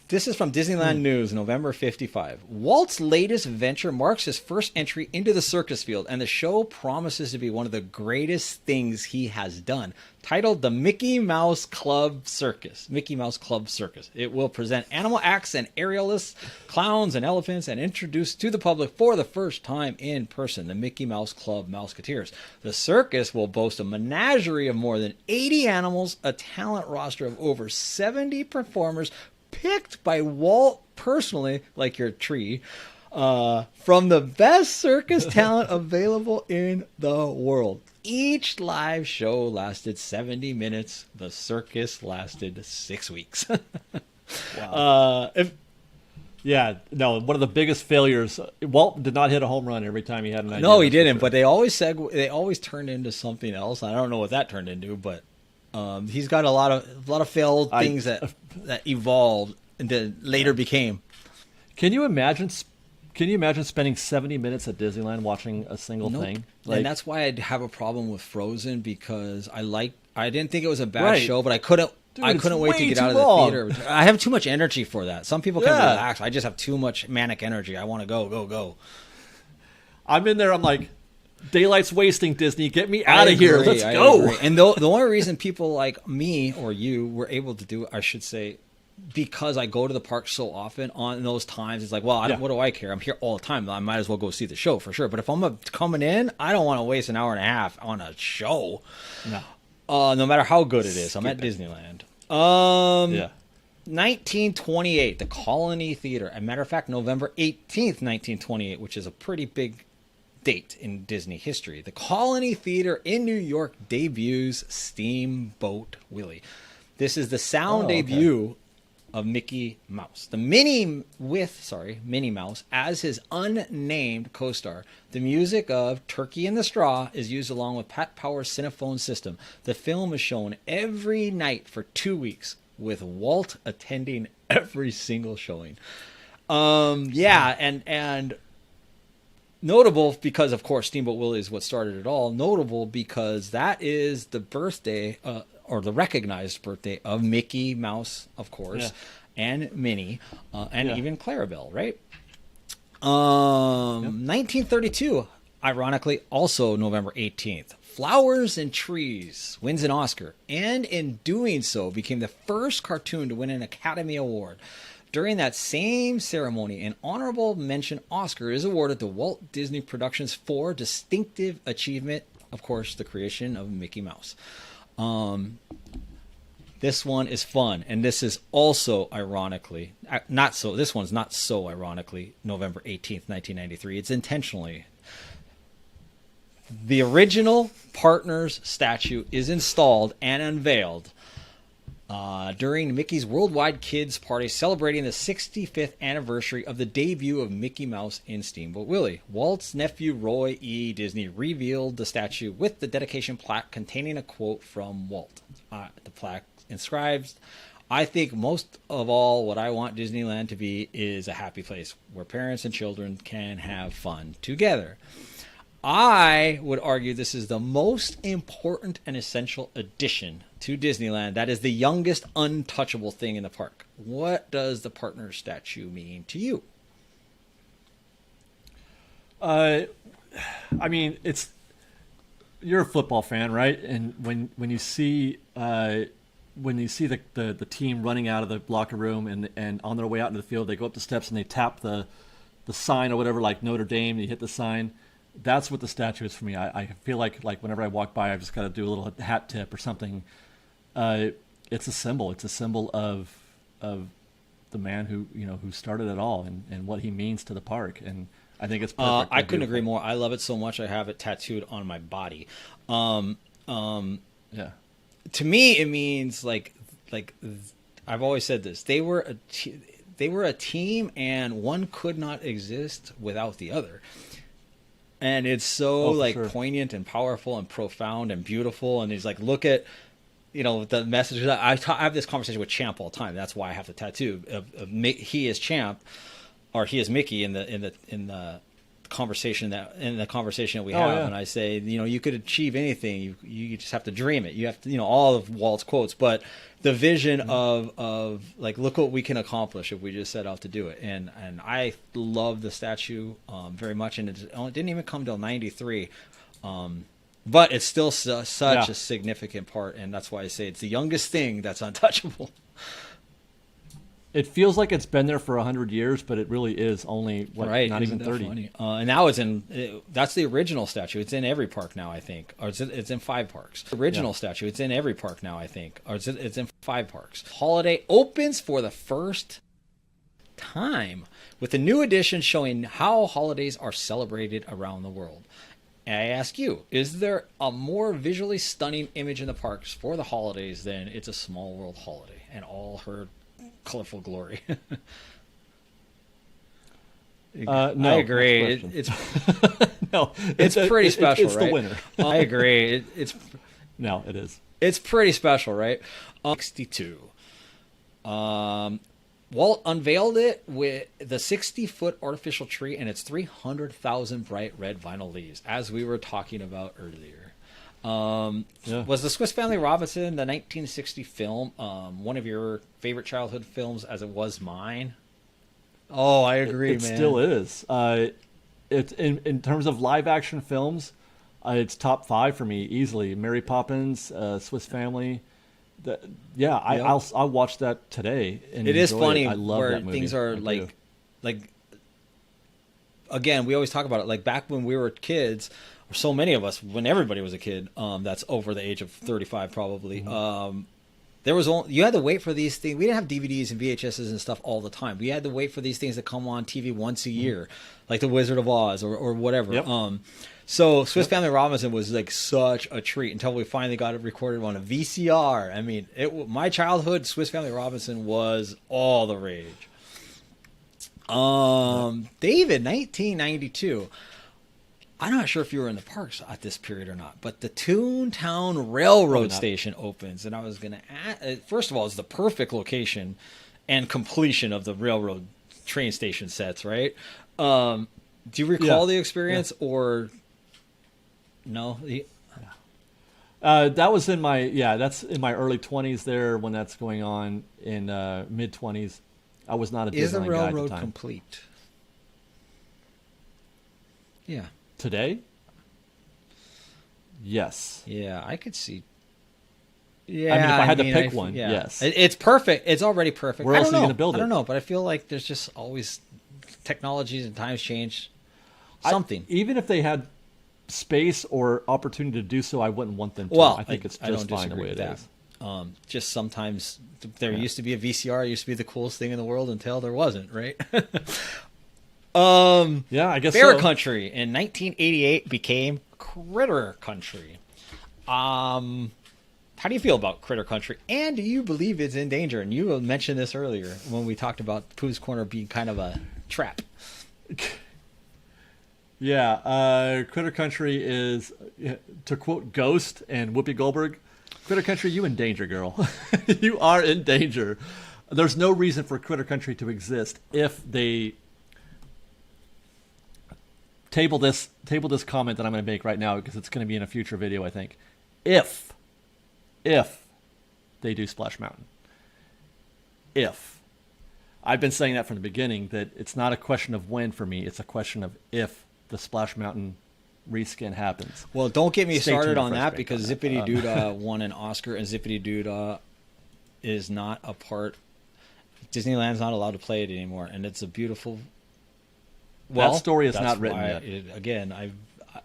This is from Disneyland News, November 55. Walt's latest venture marks his first entry into the circus field, and the show promises to be one of the greatest things he has done. Titled the Mickey Mouse Club Circus. Mickey Mouse Club Circus. It will present animal acts and aerialists, clowns and elephants, and introduce to the public for the first time in person the Mickey Mouse Club Mouseketeers. The circus will boast a menagerie of more than 80 animals, a talent roster of over 70 performers, picked by Walt personally, like your tree, from the best circus talent available in the world. Each live show lasted 70 minutes. The circus lasted 6 weeks. Wow. One of the biggest failures. Walt did not hit a home run every time he had an idea. No, he didn't. Sure. But they always turned into something else. I don't know what that turned into, but he's got a lot of failed things that evolved and then later became. Can you imagine spending 70 minutes at Disneyland watching a single thing? And that's why I have a problem with Frozen, because I didn't think it was a bad show, but I couldn't wait to get out of the theater. I have too much energy for that. Some people can relax. I just have too much manic energy. I want to go. I'm in there. I'm like, daylight's wasting, Disney. Get me out of here. Let's go. Agree. And the only reason people like me or you were able to do it, I should say, because I go to the park so often on those times, it's like, well, what do I care? I'm here all the time. I might as well go see the show for sure. But if I'm coming in, I don't want to waste an hour and a half on a show. No matter how good it is. I'm at Disneyland. Yeah. 1928, the Colony Theater. As a matter of fact, November 18th, 1928, which is a pretty big date in Disney history. The Colony Theater in New York debuts Steamboat Willie. This is the sound debut of Mickey Mouse. The Minnie Mouse as his unnamed co-star. The music of Turkey in the Straw is used along with Pat Power's Cinephone system. The film is shown every night for 2 weeks, with Walt attending every single showing. And notable because, of course, Steamboat Willie is what started it all. Notable because that is the birthday, or the recognized birthday of Mickey Mouse, of course, and Minnie, and even Clarabelle, right? 1932, ironically, also November 18th. Flowers and Trees wins an Oscar, and in doing so became the first cartoon to win an Academy Award. During that same ceremony, an honorable mention Oscar is awarded to Walt Disney Productions for distinctive achievement, of course, the creation of Mickey Mouse. This one is fun, and this is also ironically, this one's not so ironically, November 18th, 1993. It's intentionally. The original Partners statue is installed and unveiled during Mickey's Worldwide Kids Party celebrating the 65th anniversary of the debut of Mickey Mouse in Steamboat Willie. Walt's nephew Roy E. Disney revealed the statue with the dedication plaque containing a quote from Walt. The plaque inscribes, "I think most of all what I want Disneyland to be is a happy place where parents and children can have fun together." I would argue this is the most important and essential addition to Disneyland. That is the youngest untouchable thing in the park. What does the Partner statue mean to you? I mean, you're a football fan, right? And when you see the team running out of the locker room and on their way out into the field, they go up the steps and they tap the sign or whatever, like Notre Dame. You hit the sign. That's what the statue is for me. I feel like whenever I walk by, I've just got to do a little hat tip or something. It's a symbol. It's a symbol of the man who started it all and what he means to the park. And I think it's perfect. I couldn't agree more. I love it so much. I have it tattooed on my body. To me, it means like I've always said this. They were a team, and one could not exist without the other. And it's so poignant and powerful and profound and beautiful. And he's like, look at, the message. I have this conversation with Champ all the time. That's why I have the tattoo. He is Champ, or he is Mickey in the conversation that we have. And I say, you could achieve anything. You just have to dream it. You have to, all of Walt's quotes, but the vision of like, look what we can accomplish if we just set out to do it. And I love the statue very much. And it didn't even come till 93. But it's still such a significant part. And that's why I say it's the youngest thing that's untouchable. It feels like it's been there for 100 years, but it really is only not even 30. Funny? And now that's the original statue. It's in every park now, I think, or it's in 5 parks. The original statue. It's in every park now, I think, or it's in 5 parks. Holiday opens for the first time with a new edition showing how holidays are celebrated around the world. And I ask you, is there a more visually stunning image in the parks for the holidays than It's a Small World holiday and all her colorful glory? No, I agree. It's pretty special. It's right? the winner. I agree. It is. It's pretty special, right? 62. Walt unveiled it with the 60-foot artificial tree and its 300,000 bright red vinyl leaves, as we were talking about earlier. Was the Swiss Family Robinson, the 1960 film, one of your favorite childhood films, as it was mine? Oh, I agree, it man. It still is. It's in terms of live action films, it's top 5 for me easily. Mary Poppins, Swiss Family. I'll watch that today. And it is funny I love where that movie. Things are again, we always talk about it. Like back when we were kids, or so many of us, when everybody was a kid, that's over the age of 35 probably. There was only, you had to wait for these things. We didn't have DVDs and VHSs and stuff all the time. We had to wait for these things to come on TV once a year, like The Wizard of Oz or whatever. Yep. So Swiss Family Robinson was like such a treat until we finally got it recorded on a VCR. I mean, my childhood, Swiss Family Robinson was all the rage. David, 1992. I'm not sure if you were in the parks at this period or not, but the Toon Town Railroad Station opens, and I was going to add, first of all, it's the perfect location and completion of the railroad train station sets, right? Do you recall the experience or no? That was in that's in my early 20s there when that's going on in mid 20s. I was not a Disneyland guy at the time. Is the railroad complete? Yeah. Today? Yes. Yeah, I could see. Yeah, I mean, if I had to pick one, yes. It's perfect. It's already perfect. Where else are you going to build it? I don't know, but I feel like there's just always technologies and times change. Something. Even if they had space or opportunity to do so, I wouldn't want them to. Well, I think it's just fine the way it is. Just sometimes there used to be a VCR. It used to be the coolest thing in the world until there wasn't, right? I guess Bear so. Country in 1988 became Critter Country. How do you feel about Critter Country? And do you believe it's in danger? And you mentioned this earlier when we talked about Pooh's Corner being kind of a trap. Yeah, Critter Country is, to quote Ghost and Whoopi Goldberg, Critter Country, you in danger, girl. You are in danger. There's no reason for Critter Country to exist if they table this comment that I'm going to make right now because it's going to be in a future video, I think. If they do Splash Mountain. If. I've been saying that from the beginning, that it's not a question of when for me, it's a question of if the Splash Mountain reskin happens. Well, don't get me started on that FreshBaked because on that. Zippity Doodah won an Oscar and Zippity Doodah is not a part. Disneyland's not allowed to play it anymore, and it's a beautiful. Well, that story is that's not written why yet.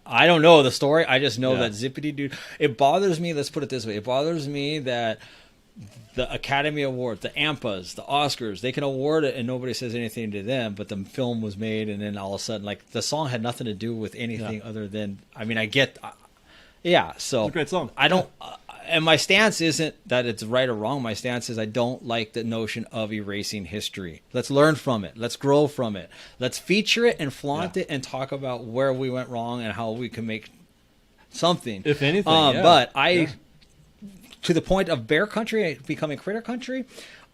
I don't know the story. I just know Yeah. that Zippity Doo. It bothers me. Let's put it this way. It bothers me that the Academy Award, the AMPAs, the Oscars, they can award it and nobody says anything to them, but the film was made and then all of a sudden, like, the song had nothing to do with anything other than, I mean, I get, so. It's a great song. I don't, and my stance isn't that it's right or wrong. My stance is I don't like the notion of erasing history. Let's learn from it. Let's grow from it. Let's feature it and flaunt it and talk about where we went wrong and how we can make something. If anything, But to the point of Bear Country becoming Critter Country,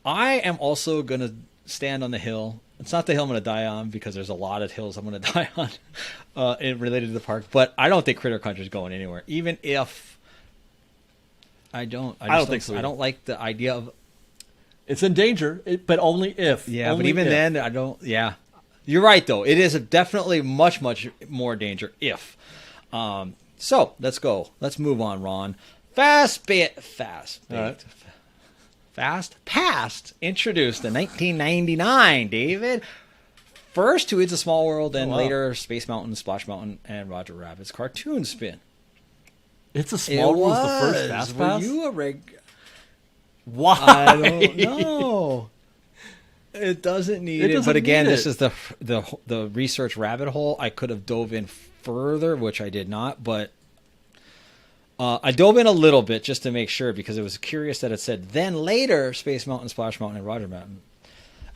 I am also going to stand on the hill. It's not the hill I'm going to die on because there's a lot of hills I'm going to die on related to the park. But I don't think Critter Country is going anywhere, even if I don't think so. I don't like the idea of it's in danger, but only if. Yeah, only but even if. then, I don't. Yeah, you're right though. It is definitely much more danger if. So let's go. Let's move on, Ron. Fast Past introduced in 1999. David. First to It's a Small World, then later Space Mountain, Splash Mountain, and Roger Rabbit's Cartoon Spin. It's a Small World was the first Fast Pass? Were you a Why? I don't know. It doesn't need it. But again, this is the research rabbit hole. I could have dove in further, which I did not, but I dove in a little bit just to make sure because it was curious that it said then later Space Mountain, Splash Mountain, and Roger Mountain.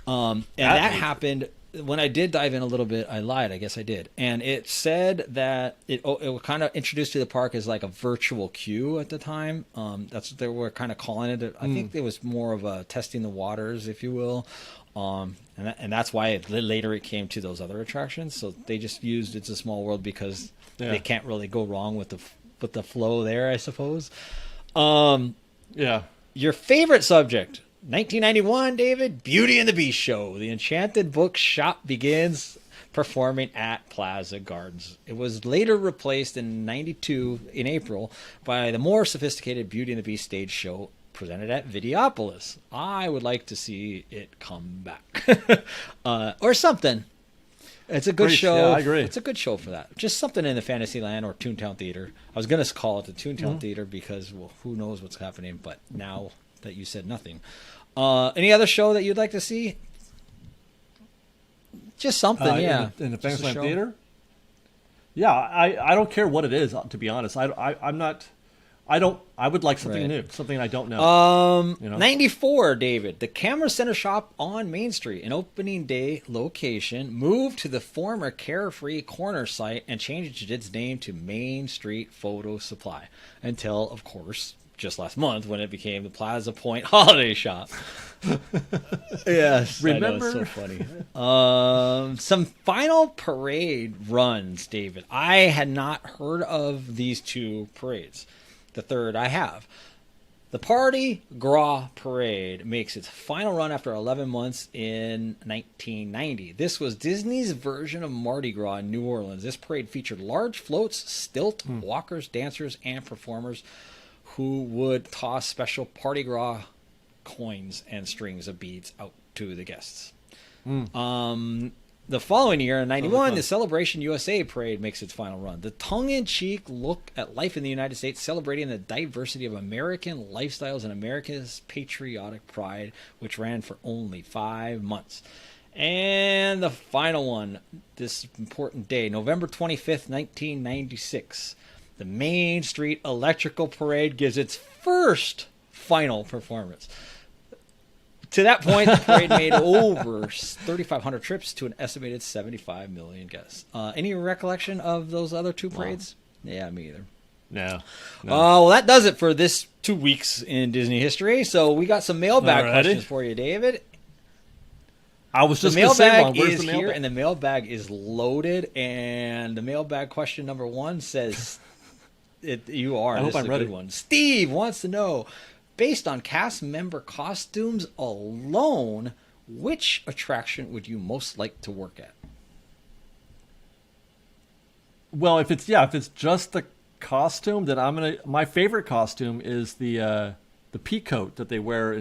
And that happened when I did dive in a little bit. I lied. I guess I did. And it said that it was kind of introduced to the park as like a virtual queue at the time. That's what they were kind of calling it. I think it was more of a testing the waters, if you will. And that's why later it came to those other attractions. So they just used It's a Small World because they can't really go wrong with the flow there, I suppose. Your favorite subject, 1991, David, Beauty and the Beast show. The Enchanted Book Shop begins performing at Plaza Gardens. It was later replaced in 92 in April by the more sophisticated Beauty and the Beast stage show presented at Videopolis. I would like to see it come back. Or something. It's a good show. Yeah, I agree. It's a good show for that. Just something in the Fantasyland or Toontown Theater. I was going to call it the Toontown Theater because, well, who knows what's happening, but now that you said nothing. Any other show that you'd like to see? Just something, yeah. In the Fantasyland Theater? Yeah, I don't care what it is, to be honest. I'm not... I would like something new, something I don't know. 94, David. The Camera Center shop on Main Street, an opening day location, moved to the former Carefree Corner site and changed its name to Main Street Photo Supply until, of course, just last month when it became the Plaza Point Holiday Shop. Yes, remember? I know, it's so funny. Some final parade runs, David. I had not heard of these two parades. The third I have. The Mardi Gras Parade makes its final run after 11 months in 1990. This was Disney's version of Mardi Gras in New Orleans. This parade featured large floats, stilt walkers, dancers, and performers who would toss special Mardi Gras coins and strings of beads out to the guests. The following year, in 91, the Celebration USA Parade makes its final run. The tongue-in-cheek look at life in the United States, celebrating the diversity of American lifestyles and America's patriotic pride, which ran for only 5 months. And the final one, this important day, November 25th, 1996. The Main Street Electrical Parade gives its first final performance. To that point, the parade made over 3,500 trips to an estimated 75 million guests. Any recollection of those other two parades? Wow. Yeah, me either. No. Well, that does it for this 2 weeks in Disney history. So we got some mailbag questions for you, David. I was just the mailbag where's is the here, and the mailbag is loaded. And the mailbag question number 1 says, "You are." I hope I'm ready. Good one. Steve wants to know, based on cast member costumes alone, which attraction would you most like to work at? Well, if it's just the costume, then my favorite costume is the pea coat that they wear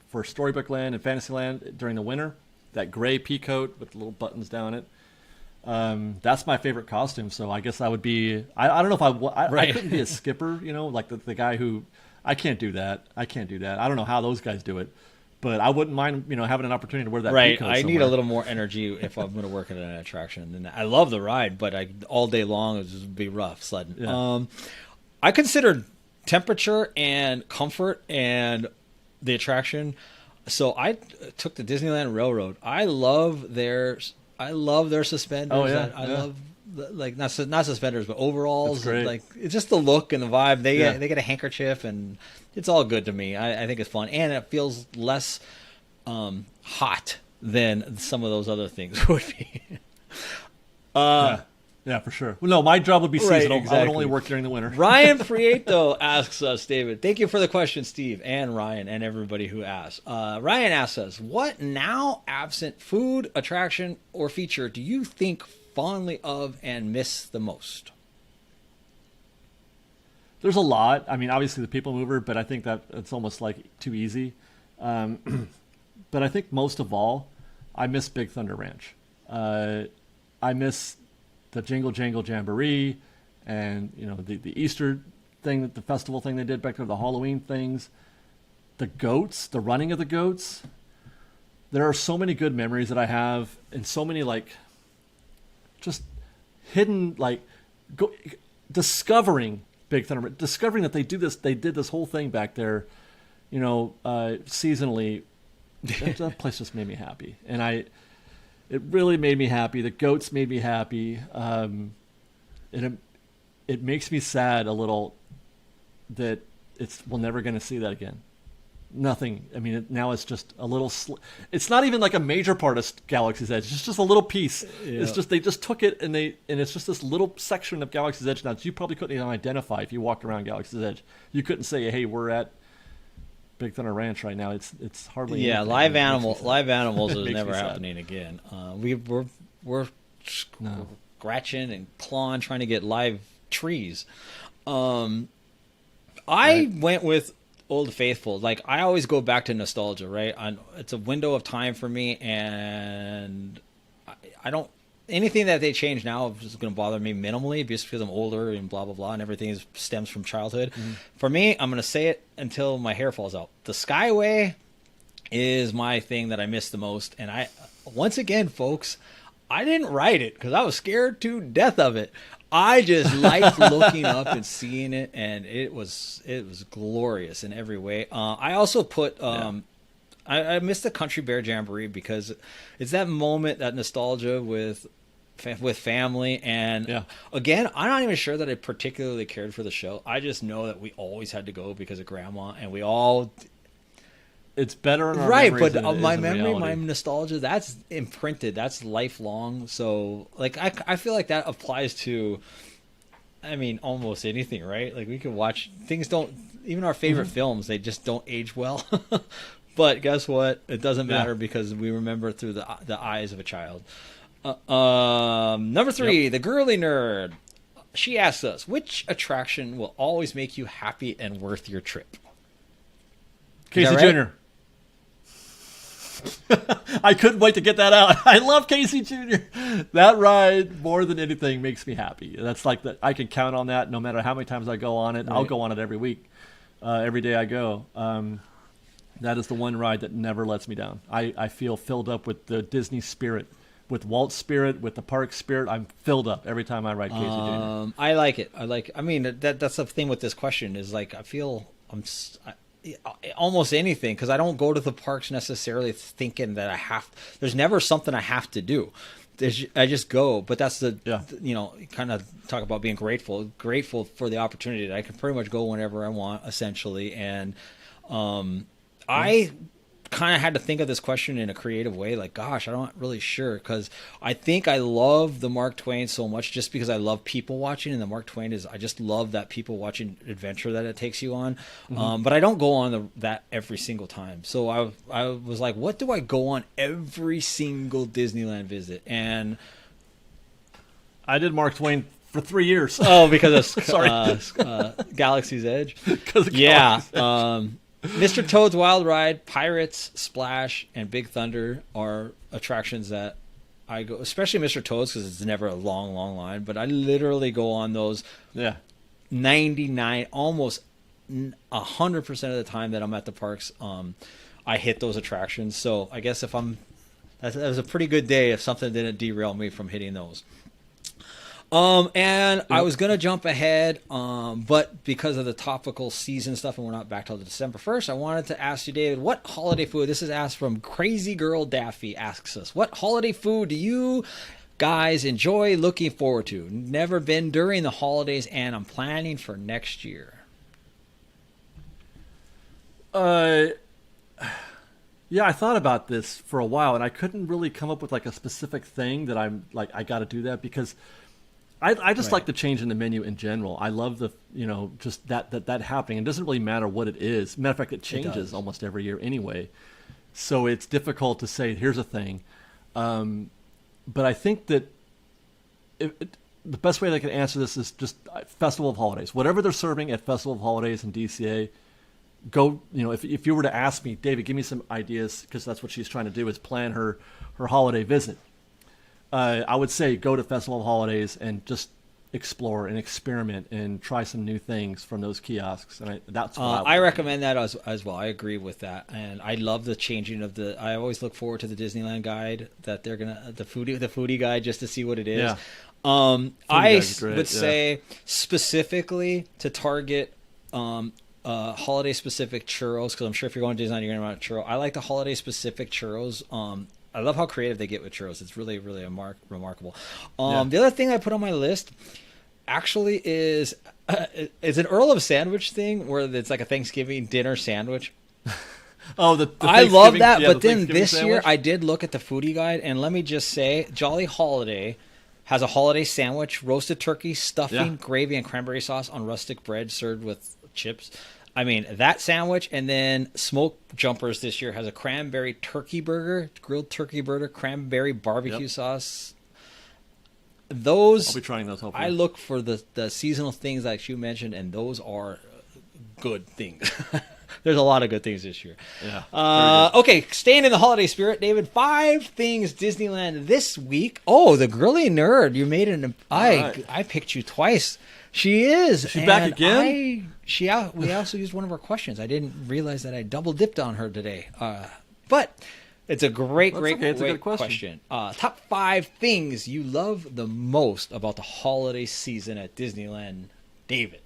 for Storybook Land and Fantasyland during the winter. That gray pea coat with the little buttons down it. That's my favorite costume. So I guess I would be. I don't know if I couldn't be a skipper. Like the guy who. I can't do that. I don't know how those guys do it, but I wouldn't mind, having an opportunity to wear that. Right. I need a little more energy if I'm going to work at an attraction. And I love the ride, but all day long it would just be rough sledding. Yeah. I considered temperature and comfort and the attraction. So I took the Disneyland Railroad. I love their suspenders. Oh yeah. I love. Like not suspenders, but overalls. Great. Like it's just the look and the vibe. They get a handkerchief, and it's all good to me. I think it's fun, and it feels less hot than some of those other things would be. Yeah, for sure. Well, no, my job would be seasonal. Right, exactly. I would only work during the winter. Ryan Prieto asks us, David, thank you for the question, Steve and Ryan and everybody who asked. Ryan asks us, what now absent food, attraction, or feature do you think fondly of and miss the most? There's a lot. I mean, obviously the People Mover, but I think that it's almost like too easy. But I think most of all, I miss Big Thunder Ranch. I miss the Jingle Jangle Jamboree, and the Easter thing, the festival thing they did back there, the Halloween things, the goats, the running of the goats. There are so many good memories that I have, and so many just hidden, discovering Big Thunder, discovering that they did this whole thing back there, seasonally. That place just made me happy, and it really made me happy. The goats made me happy. It makes me sad a little that we're never going to see that again. Nothing. I mean, now it's just a little. It's not even like a major part of Galaxy's Edge. It's just a little piece. Yeah. It's just they just took it and it's just this little section of Galaxy's Edge now that you probably couldn't even identify if you walked around Galaxy's Edge. You couldn't say, "Hey, we're at Big Thunder Ranch right now." It's hardly. Yeah, anything. live animals is never happening again. We're scratching and clawing trying to get live trees. I went with Old Faithful. Like, I always go back to nostalgia, right? It's a window of time for me, and I don't anything that they change now is going to bother me minimally, just because I'm older and blah blah blah, and everything stems from childhood. For me, I'm going to say it until my hair falls out. The Skyway is my thing that I miss the most, and once again, folks, I didn't write it because I was scared to death of it. I just liked looking up and seeing it, and it was glorious in every way. I also put I miss the Country Bear Jamboree because it's that moment, that nostalgia with family, and again, I'm not even sure that I particularly cared for the show. I just know that we always had to go because of Grandma, and we all. It's better in our right, memories but than it my is in memory, reality. my nostalgia, that's imprinted. That's lifelong. So, like, I feel like that applies to, I mean, almost anything, right? Like, we can watch things. Don't even our favorite films, they just don't age well. But guess what? It doesn't matter because we remember through the eyes of a child. Number 3, the girly nerd. She asks us, which attraction will always make you happy and worth your trip? Casey right? Jr. I couldn't wait to get that out. I love Casey Jr. That ride more than anything makes me happy. That's like I can count on that no matter how many times I go on it. Right. I'll go on it every week, every day I go. That is the one ride that never lets me down. I feel filled up with the Disney spirit, with Walt's spirit, with the park spirit. I'm filled up every time I ride Casey Jr. I like it. I mean, that's the thing with this question is like I feel almost anything, because I don't go to the parks necessarily thinking that I have. There's never something I have to do. I just go. But that's kind of talk about being grateful for the opportunity that I can pretty much go whenever I want, essentially. And I kind of had to think of this question in a creative way. Like, gosh, I'm not really sure, because I think I love the Mark Twain so much just because I love people watching, and the Mark Twain I just love that people watching adventure that it takes you on. But I don't go on that every single time. So I was like, what do I go on every single Disneyland visit? And I did Mark Twain for 3 years. Oh, because of Sorry. Galaxy's Edge. Yeah. Mr. Toad's Wild Ride, Pirates, Splash, and Big Thunder are attractions that I go, especially Mr. Toad's because it's never a long, long line, but I literally go on those 99, almost 100% of the time that I'm at the parks. I hit those attractions. So I guess that was a pretty good day if something didn't derail me from hitting those. And I was going to jump ahead, but because of the topical season stuff, and we're not back till December 1st, I wanted to ask you, David, what holiday food, this is asked from Crazy Girl Daffy, asks us, what holiday food do you guys enjoy looking forward to? Never been during the holidays, and I'm planning for next year. Yeah, I thought about this for a while, and I couldn't really come up with like a specific thing that I'm like, I got to do that, because I just like the change in the menu in general. I love the, just that happening. It doesn't really matter what it is. Matter of fact, it changes almost every year anyway. So it's difficult to say, here's a thing. But I think that the best way that I can answer this is just Festival of Holidays. Whatever they're serving at Festival of Holidays and DCA, go, if you were to ask me, David, give me some ideas, because that's what she's trying to do, is plan her holiday visit. I would say go to Festival of Holidays and just explore and experiment and try some new things from those kiosks. And that's what I recommend that as well. I agree with that, and I love the changing of the. I always look forward to the Disneyland guide that they're gonna the foodie guide just to see what it is. Yeah. I would say specifically to target holiday specific churros, because I'm sure if you're going to Disneyland, you're going to want a churro. I like the holiday specific churros. I love how creative they get with churros. It's really, really remarkable. The other thing I put on my list actually is it's an Earl of Sandwich thing where it's like a Thanksgiving dinner sandwich. Oh, I love that. Yeah, but then this sandwich? year I did look at the foodie guide, and let me just say, Jolly Holiday has a holiday sandwich: roasted turkey, stuffing, gravy, and cranberry sauce on rustic bread served with chips. I mean, that sandwich, and then Smoke Jumpers this year has a cranberry turkey burger, grilled turkey burger, cranberry barbecue sauce. Those, I'll be trying those, hopefully. I look for the seasonal things like you mentioned, and those are good things. There's a lot of good things this year. Yeah. Okay, staying in the holiday spirit, David. 5 things Disneyland this week. Oh, the girly nerd. You made an. I picked you twice. She is. She back again? We also used one of our questions. I didn't realize that I double dipped on her today. But it's a great good question. Top 5 things you love the most about the holiday season at Disneyland, David.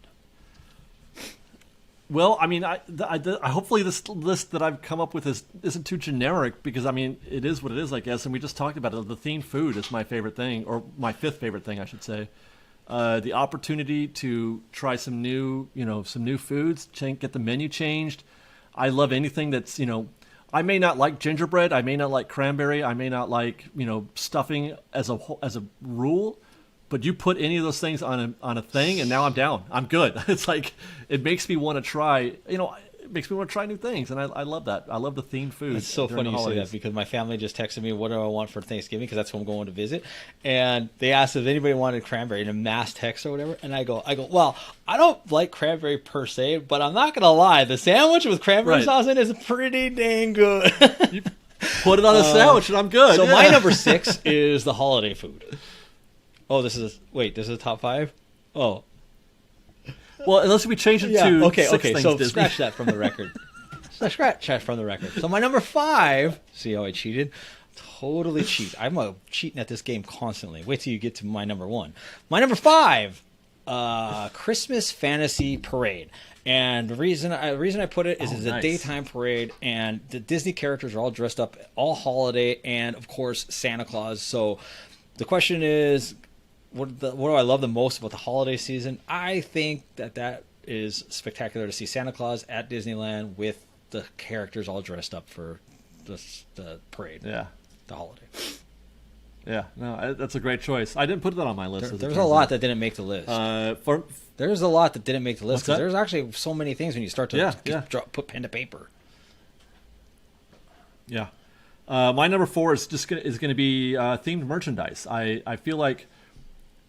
Well, I mean, hopefully this list that I've come up with isn't too generic, because I mean, it is what it is, I guess. And we just talked about it. The themed food is my favorite thing, or my 5th favorite thing, I should say. The opportunity to try some new foods, get the menu changed. I love anything that's, I may not like gingerbread, I may not like cranberry, I may not like, stuffing as a rule. But you put any of those things on a thing, and now I'm down. I'm good. It's like, it makes me want to try. It makes me want to try new things, and I love that. I love the themed food. It's so funny you say that, because my family just texted me, "What do I want for Thanksgiving?" Because that's when I'm going to visit, and they asked if anybody wanted cranberry in a mass text or whatever. And I go, well, I don't like cranberry per se, but I'm not gonna lie, the sandwich with cranberry sauce in is pretty dang good. You put it on a sandwich, and I'm good. So my number 6 is the holiday food. Oh, this is a top 5? Oh. Well, unless we change it to okay. things So Disney. scratch that from the record. Scratch that from the record. So my number 5. See how I cheated? Totally cheat. I'm cheating at this game constantly. Wait till you get to my number 1. My number 5, Christmas Fantasy Parade. And the reason I put it is it's a daytime parade, and the Disney characters are all dressed up all holiday, and of course Santa Claus. So the question is, what do I love the most about the holiday season? I think that is spectacular to see Santa Claus at Disneyland with the characters all dressed up for the parade. Yeah. The holiday. Yeah, no, that's a great choice. I didn't put that on my list. There's a lot that didn't make the list. There's a lot that didn't make the list, because there's actually so many things when you start to put pen to paper. Yeah. My number 4 is going to be themed merchandise. I feel like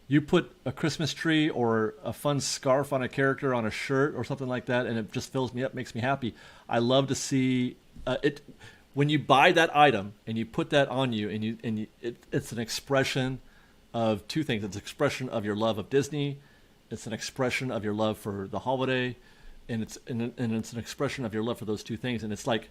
you put a Christmas tree or a fun scarf on a character on a shirt or something like that, and it just fills me up, makes me happy. I love to see it when you buy that item and you put that on you, and it's an expression of 2 things. It's an expression of your love of Disney. It's an expression of your love for the holiday, and it's an expression of your love for those 2 things. And it's like,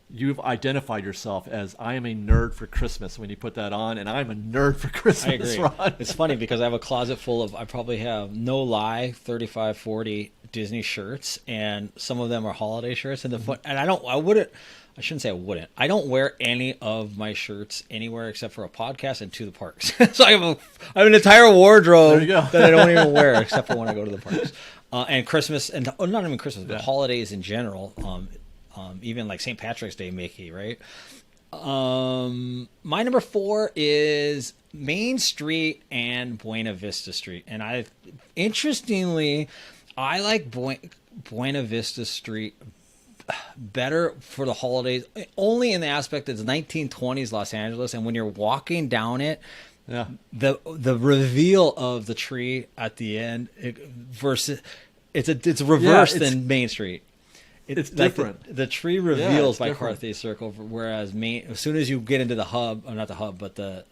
you've identified yourself as, I am a nerd for Christmas when you put that on, and I'm a nerd for Christmas. I agree. Ron. It's funny because I have a closet full of, I probably have, no lie, 35, 40 Disney shirts, and some of them are holiday shirts. And I shouldn't say I wouldn't. I don't wear any of my shirts anywhere except for a podcast and to the parks. So I have an entire wardrobe that I don't even wear except for when I go to the parks. And Christmas, and not even Christmas, but holidays in general. Even like St. Patrick's Day, Mickey, right? My number 4 is Main Street and Buena Vista Street. And interestingly, I like Buena Vista Street better for the holidays, only in the aspect that it's 1920s Los Angeles, and when you're walking down it, the reveal of the tree at the end versus it's reversed than Main Street. It's like different. The tree reveals by Carthay Circle, whereas as soon as you get into the hub, or not the hub, but the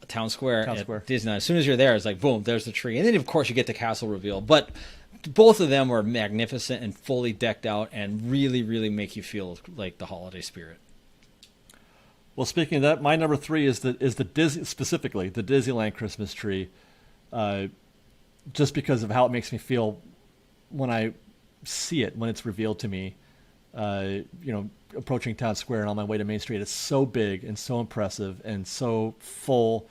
Town Square at Disneyland, as soon as you're there, it's like, boom, there's the tree. And then, of course, you get the castle reveal. But both of them were magnificent and fully decked out and really, really make you feel like the holiday spirit. Well, speaking of that, my number 3 is the specifically the Disneyland Christmas tree, just because of how it makes me feel when I see it, when it's revealed to me. Approaching Town Square and on my way to Main Street, it's so big and so impressive and so full,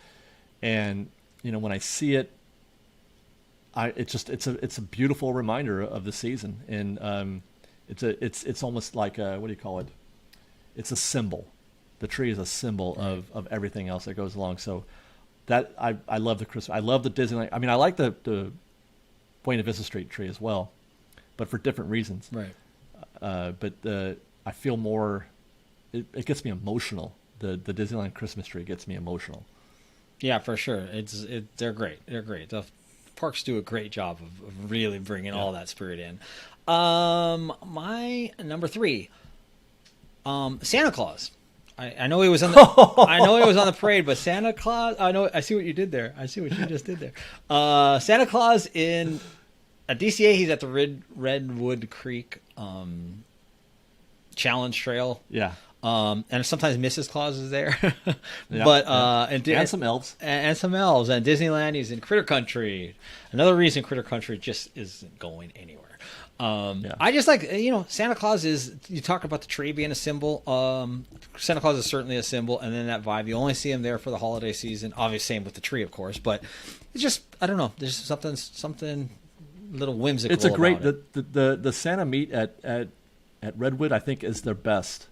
and when I see it, it's a beautiful reminder of the season, and it's almost like what do you call it? It's a symbol. The tree is a symbol of everything else that goes along. So that I love the Christmas. I love the Disneyland. I mean, I like the Buena Vista Street tree as well, but for different reasons. Right. But I feel more. It gets me emotional. The Disneyland Christmas tree gets me emotional. Yeah, for sure. They're great. They're great. The parks do a great job of really bringing all that spirit in. My number 3, Santa Claus. I know he was on the I know he was on the parade, but Santa Claus. I see what you did there. I see what you just did there. Santa Claus at DCA. He's at the Redwood Creek Challenge Trail. Yeah. And sometimes Mrs. Claus is there, Yeah, but and some elves, and some elves. And Disneyland, he's in Critter Country. Another reason Critter Country just isn't going anywhere. I just like, Santa Claus is, you talk about the tree being a symbol. Santa Claus is certainly a symbol, and then that vibe, you only see him there for the holiday season. Obviously, same with the tree, of course, but it's just, I don't know, there's something a little whimsical. It's a great, about it. the Santa meet at Redwood, I think, is their best.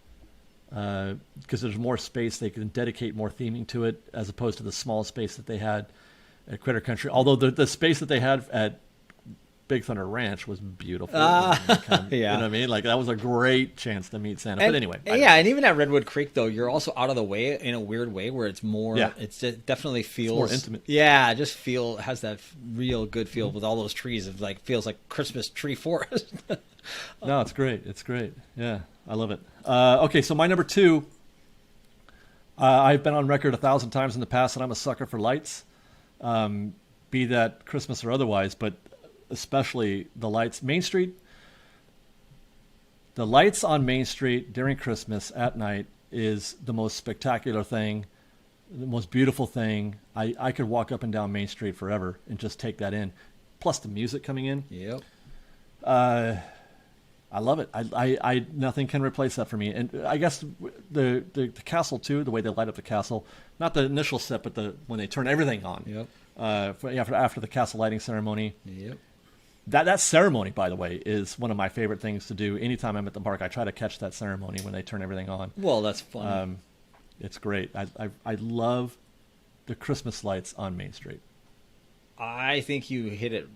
Because there's more space, they can dedicate more theming to it as opposed to the small space that they had at Critter Country. Although the space that they had at Big Thunder Ranch was beautiful. Yeah. You know what I mean? Like, that was a great chance to meet Santa. But anyway. And even at Redwood Creek, though, you're also out of the way in a weird way where it's more, it definitely feels more intimate. Yeah, has that real good feel with all those trees. It feels like Christmas tree forest. No, it's great. It's great. Yeah, I love it. Okay, so my number 2, I've been on record 1,000 times in the past that I'm a sucker for lights, be that Christmas or otherwise, but especially the lights. Main Street, the lights on Main Street during Christmas at night is the most spectacular thing, the most beautiful thing. I could walk up and down Main Street forever and just take that in. Plus the music coming in. Yep. I love it. I nothing can replace that for me. And I guess the castle too, the way they light up the castle, not the initial set, but when they turn everything on. Yep. After the castle lighting ceremony. Yep. That ceremony, by the way, is one of my favorite things to do. Anytime I'm at the park, I try to catch that ceremony when they turn everything on. Well, that's fun. It's great. I love the Christmas lights on Main Street. I think you hit it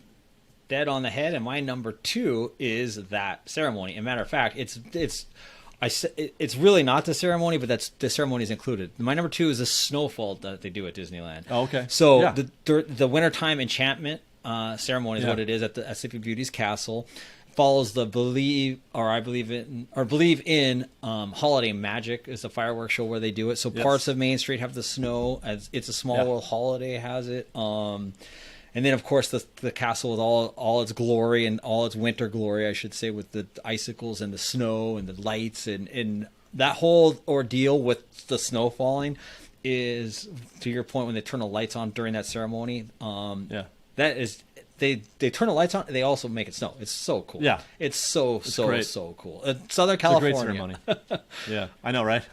dead on the head, and my number 2 is that ceremony. And matter of fact, it's really not the ceremony, but the ceremony is included. My number 2 is the snowfall that they do at Disneyland. Oh, okay. So yeah. the wintertime enchantment ceremony is what it is at Sleeping Beauty's castle. Follows the believe in holiday magic is the fireworks show where they do it. So parts of Main Street have the snow, as It's a Small World Holiday has it. And then, of course, the castle with all its glory and all its winter glory, I should say, with the icicles and the snow and the lights and that whole ordeal with the snow falling is, to your point, when they turn the lights on during that ceremony. That is, they turn the lights on. They also make it snow. It's so cool. Yeah, it's so great. So cool. Southern California. It's a great ceremony. Yeah, I know, right?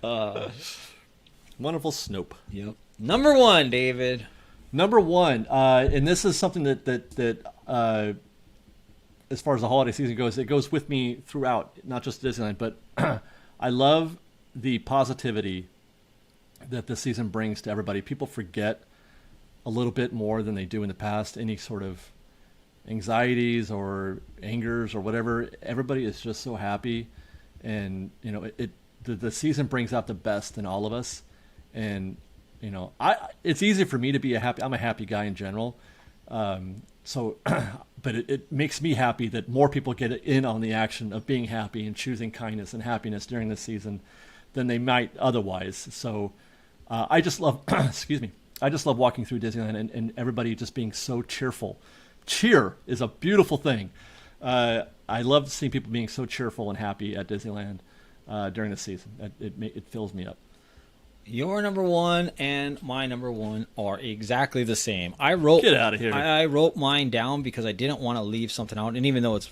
Wonderful Snope. Yep. Number 1, David. Number 1, and this is something that as far as the holiday season goes, it goes with me throughout, not just Disneyland, but I love the positivity that this season brings to everybody. People forget a little bit more than they do in the past, any sort of anxieties or angers or whatever. Everybody is just so happy, and the season brings out the best in all of us. And it's easy for me to be I'm a happy guy in general. But it makes me happy that more people get in on the action of being happy and choosing kindness and happiness during this season than they might otherwise. So I just love, excuse me, I just love walking through Disneyland and everybody just being so cheerful. Cheer is a beautiful thing. I love seeing people being so cheerful and happy at Disneyland during the season. It fills me up. Your number 1 and my number 1 are exactly the same. Get out of here. I wrote mine down because I didn't want to leave something out, and even though it's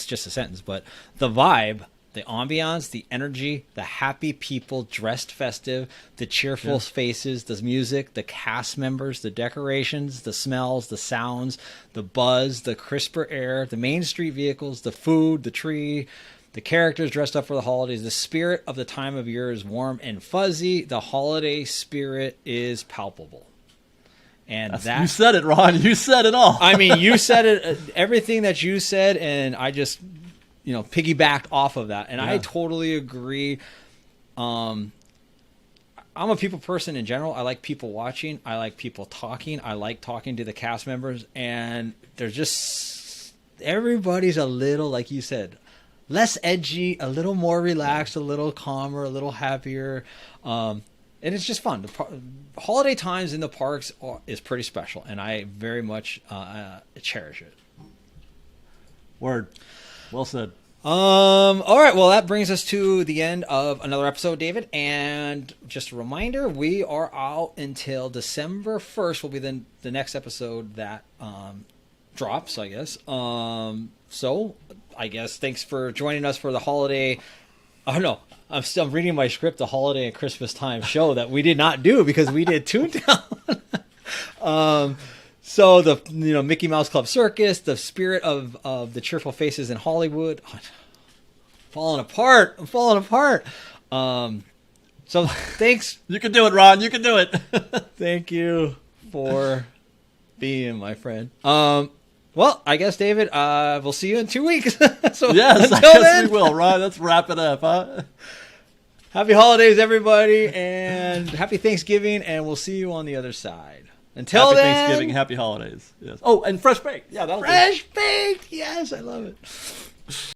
just a sentence, but the vibe, the ambiance, the energy, the happy people dressed festive, the cheerful faces, the music, the cast members, the decorations, the smells, the sounds, the buzz, the crisper air, the Main Street vehicles, the food, the tree, the characters dressed up for the holidays. The spirit of the time of year is warm and fuzzy. The holiday spirit is palpable. And you said it, Ron. You said it all. I mean, you said it, everything that you said, and I just, piggybacked off of that. And I totally agree. I'm a people person in general. I like people watching. I like people talking. I like talking to the cast members. And there's just everybody's a little, like you said, less edgy, a little more relaxed, a little calmer, a little happier. And it's just fun. Holiday times in the parks is pretty special, and I very much cherish it. Word. Well said. All right. Well, that brings us to the end of another episode, David. And just a reminder, we are out until December 1st will be the next episode that drops, I guess. So I guess thanks for joining us for the holiday. Oh, no. I'm still reading my script, the holiday and Christmas time show that we did not do because we did Toon Town. So the Mickey Mouse Club Circus, the spirit of the cheerful faces in Hollywood, falling apart. I'm falling apart. So thanks. You can do it, Ron. You can do it. Thank you for being my friend. Well, I guess, David, we'll see you in 2 weeks. So yes, I guess we will, Ron. Let's wrap it up, huh? Happy holidays, everybody, and happy Thanksgiving, and we'll see you on the other side. Until happy then, Thanksgiving, happy holidays. Yes. Oh, and fresh baked. Yeah, that'll fresh baked. Yes, I love it.